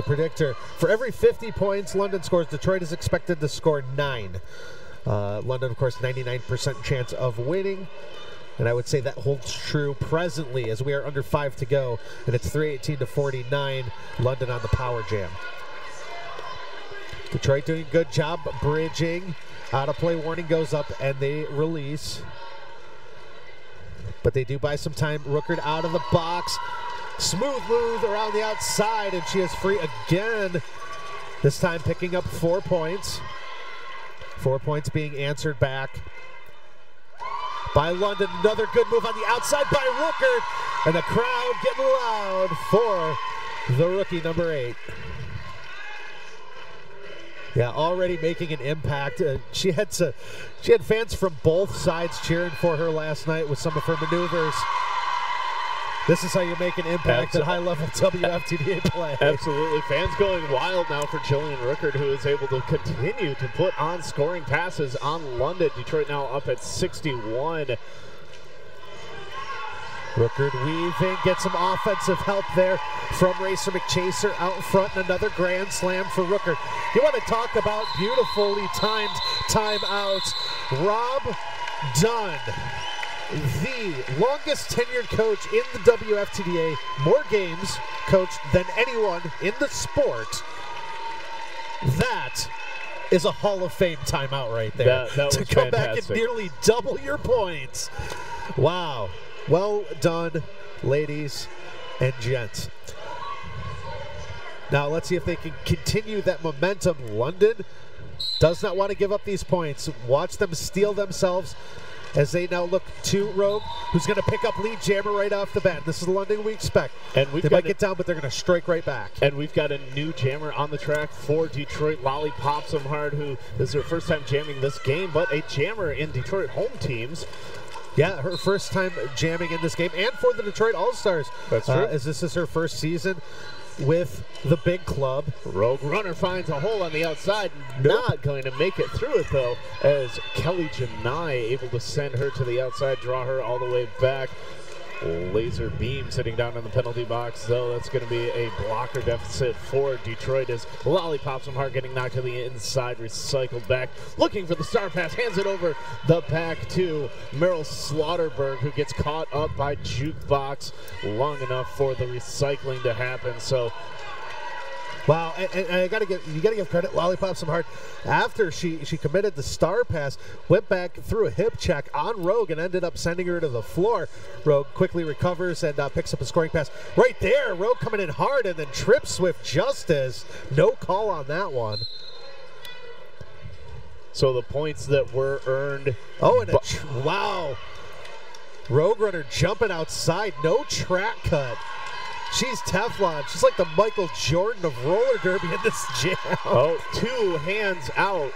predictor, for every 50 points London scores, Detroit is expected to score 9. London, of course, 99% chance of winning. And I would say that holds true presently as we are under 5 to go. And it's 3:18 to 49, London on the power jam. Detroit doing a good job bridging. Out of play warning goes up and they release. But they do buy some time. Rookard out of the box. Smooth move around the outside, and she is free again. This time picking up 4 points. 4 points being answered back by London. Another good move on the outside by Rookard, and the crowd getting loud for the rookie number 8. Yeah, already making an impact. She had fans from both sides cheering for her last night with some of her maneuvers. This is how you make an impact at high-level WFTDA play. Absolutely. Fans going wild now for Jillian Ruckert, who is able to continue to put on scoring passes on London. Detroit now up at 61. Ruckert weaving, gets some offensive help there from Racer McChaser out front, and another grand slam for Ruckert. You want to talk about beautifully timed timeouts. Rob Dunn, the longest tenured coach in the WFTDA, more games coached than anyone in the sport. That is a Hall of Fame timeout right there. That to was come fantastic. back and nearly double your points. Wow. Well done, ladies and gents. Now let's see if they can continue that momentum. London does not want to give up these points. Watch them steel themselves as they now look to Rogue, who's going to pick up lead jammer right off the bat. This is London we expect. And they might get down, but they're going to strike right back. And we've got a new jammer on the track for Detroit, Lolly Pops 'em Hard, who is her first time jamming this game, but a jammer in Detroit home teams. Yeah, her first time jamming in this game, and for the Detroit All-Stars. That's true. As this is her first season with the big club. Rogue Runner finds a hole on the outside. Nope. Not going to make it through it, though, as Kelly Janai able to send her to the outside, draw her all the way back. Laser beam sitting down in the penalty box, though. That's going to be a blocker deficit for Detroit as Lollipops from Hart getting knocked to the inside, recycled back, looking for the star pass, hands it over the back to Meryl Slaughterberg, who gets caught up by Jukebox long enough for the recycling to happen. So wow, and you gotta give credit, Lollipops from Hart. After she committed the star pass, went back through a hip check on Rogue and ended up sending her to the floor. Rogue quickly recovers and picks up a scoring pass. Right there, Rogue coming in hard and then trips Swift Justice. No call on that one. So the points that were earned. Oh, and wow. Rogue Runner jumping outside, no track cut. She's Teflon. She's like the Michael Jordan of roller derby in this jam. Oh, 2 hands out.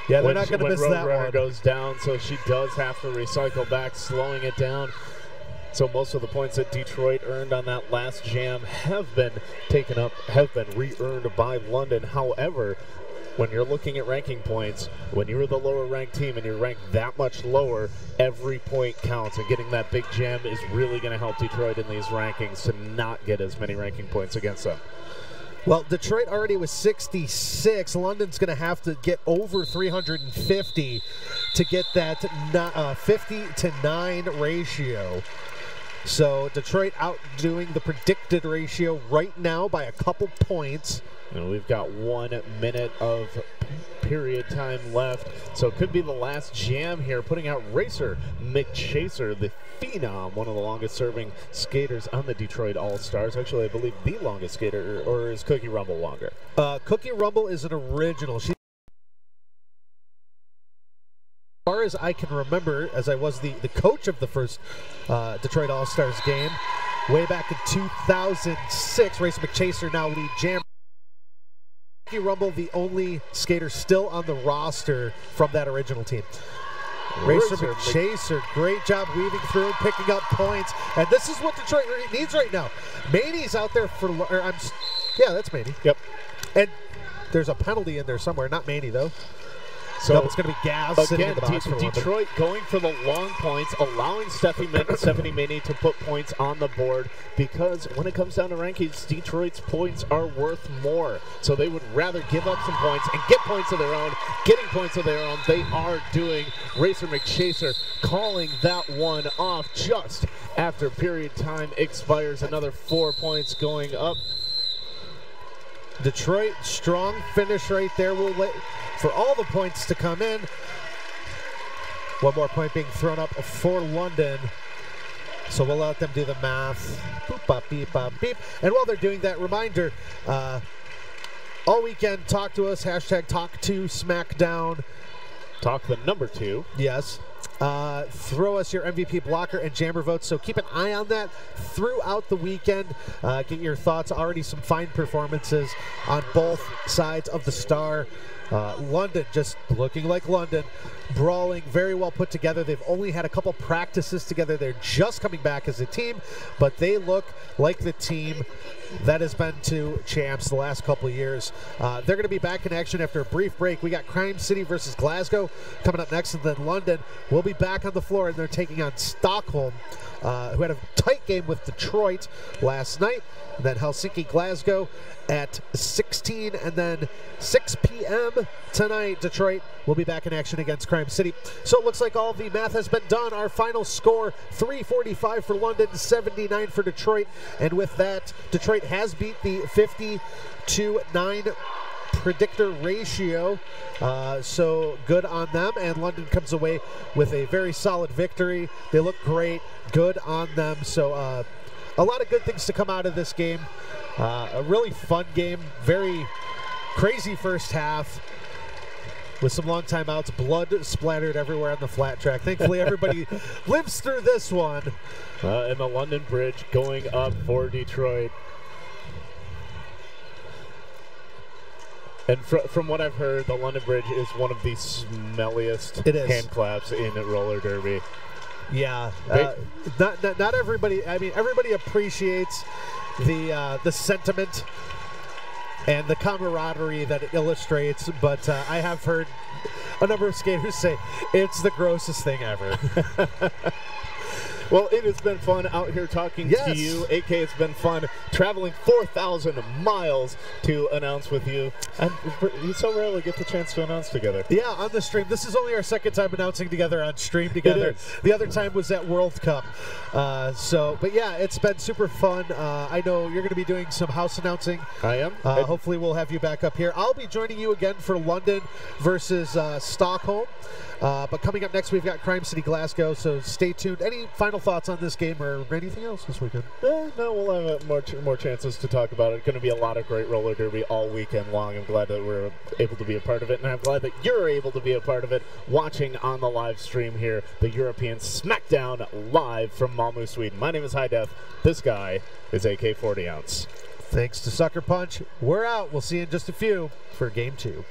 Yeah, they're not going to miss that Runner one. Goes down, so she does have to recycle back, slowing it down. So most of the points that Detroit earned on that last jam have been taken up, have been re-earned by London. However, when you're looking at ranking points, when you're the lower ranked team and you're ranked that much lower, every point counts, and getting that big jam is really going to help Detroit in these rankings to not get as many ranking points against them. Well, Detroit already was 66. London's going to have to get over 350 to get that 50-9 ratio. So Detroit outdoing the predicted ratio right now by a couple points. And we've got 1 minute of period time left, so it could be the last jam here, putting out Racer McChaser, the phenom, one of the longest serving skaters on the Detroit All-Stars. Actually, I believe the longest skater, or is Cookie Rumble longer? Cookie Rumble is an original. As far as I can remember, as I was the coach of the first Detroit All-Stars game, way back in 2006, Racer McChaser now lead jammer. Cookie Rumble, the only skater still on the roster from that original team. Racer McChaser, great job weaving through, picking up points, and this is what Detroit needs right now. Maney's out there for, yeah, that's Maney. Yep. And there's a penalty in there somewhere, not Maney though. So no, it's going to be Gaz sitting in the box for Detroit going for the long points, allowing Stephanie Maney to put points on the board, because when it comes down to rankings, Detroit's points are worth more. So they would rather give up some points and get points of their own. Getting points of their own, they are doing. Racer McChaser calling that one off just after period time expires. Another 4 points going up. Detroit, strong finish right there. We'll wait for all the points to come in. One more point being thrown up for London. So we'll let them do the math. Boop, bop, beep, bop, beep. And while they're doing that, reminder, all weekend, talk to us, hashtag #TalkToSmackDown. Talk the number 2. Yes. Throw us your MVP blocker and jammer votes, so keep an eye on that throughout the weekend. Get your thoughts. Already some fine performances on both sides of the star. London just looking like London. Brawling, very well put together. They've only had a couple practices together. They're just coming back as a team, but they look like the team that has been to champs the last couple of years. They're going to be back in action after a brief break. We got Crime City versus Glasgow coming up next, and then London will be back on the floor, and they're taking on Stockholm, who had a tight game with Detroit last night. And then Helsinki, Glasgow at 16, and then 6 p.m. tonight, Detroit will be back in action against Crime City. So it looks like all the math has been done. Our final score, 345 for London, 79 for Detroit. And with that, Detroit has beat the 50-9 predictor ratio. So good on them. And London comes away with a very solid victory. They look great. Good on them. So a lot of good things to come out of this game. A really fun game. Very crazy first half with some long timeouts. Blood splattered everywhere on the flat track. Thankfully, everybody lives through this one. And the London Bridge going up for Detroit. And from what I've heard, the London Bridge is one of the smelliest hand claps in roller derby. Yeah, not everybody. I mean, everybody appreciates the sentiment and the camaraderie that it illustrates. But I have heard a number of skaters say it's the grossest thing ever. Well, it has been fun out here talking to you. AK, it's been fun traveling 4,000 miles to announce with you. And you so rarely get the chance to announce together. Yeah, on the stream. This is only our second time announcing together on stream together. It is. The other time was at World Cup. But yeah, it's been super fun. I know you're going to be doing some house announcing. I am. Hopefully we'll have you back up here. I'll be joining you again for London versus Stockholm. But coming up next, we've got Crime City, Glasgow, so stay tuned. Any final thoughts on this game or anything else this weekend? No, we'll have more chances to talk about it. Going to be a lot of great roller derby all weekend long. I'm glad that we're able to be a part of it, and I'm glad that you're able to be a part of it watching on the live stream here, the European SmackDown live from Malmö, Sweden. My name is High Def. This guy is AK 40 Ounce. Thanks to Sucker Punch. We're out. We'll see you in just a few for Game 2.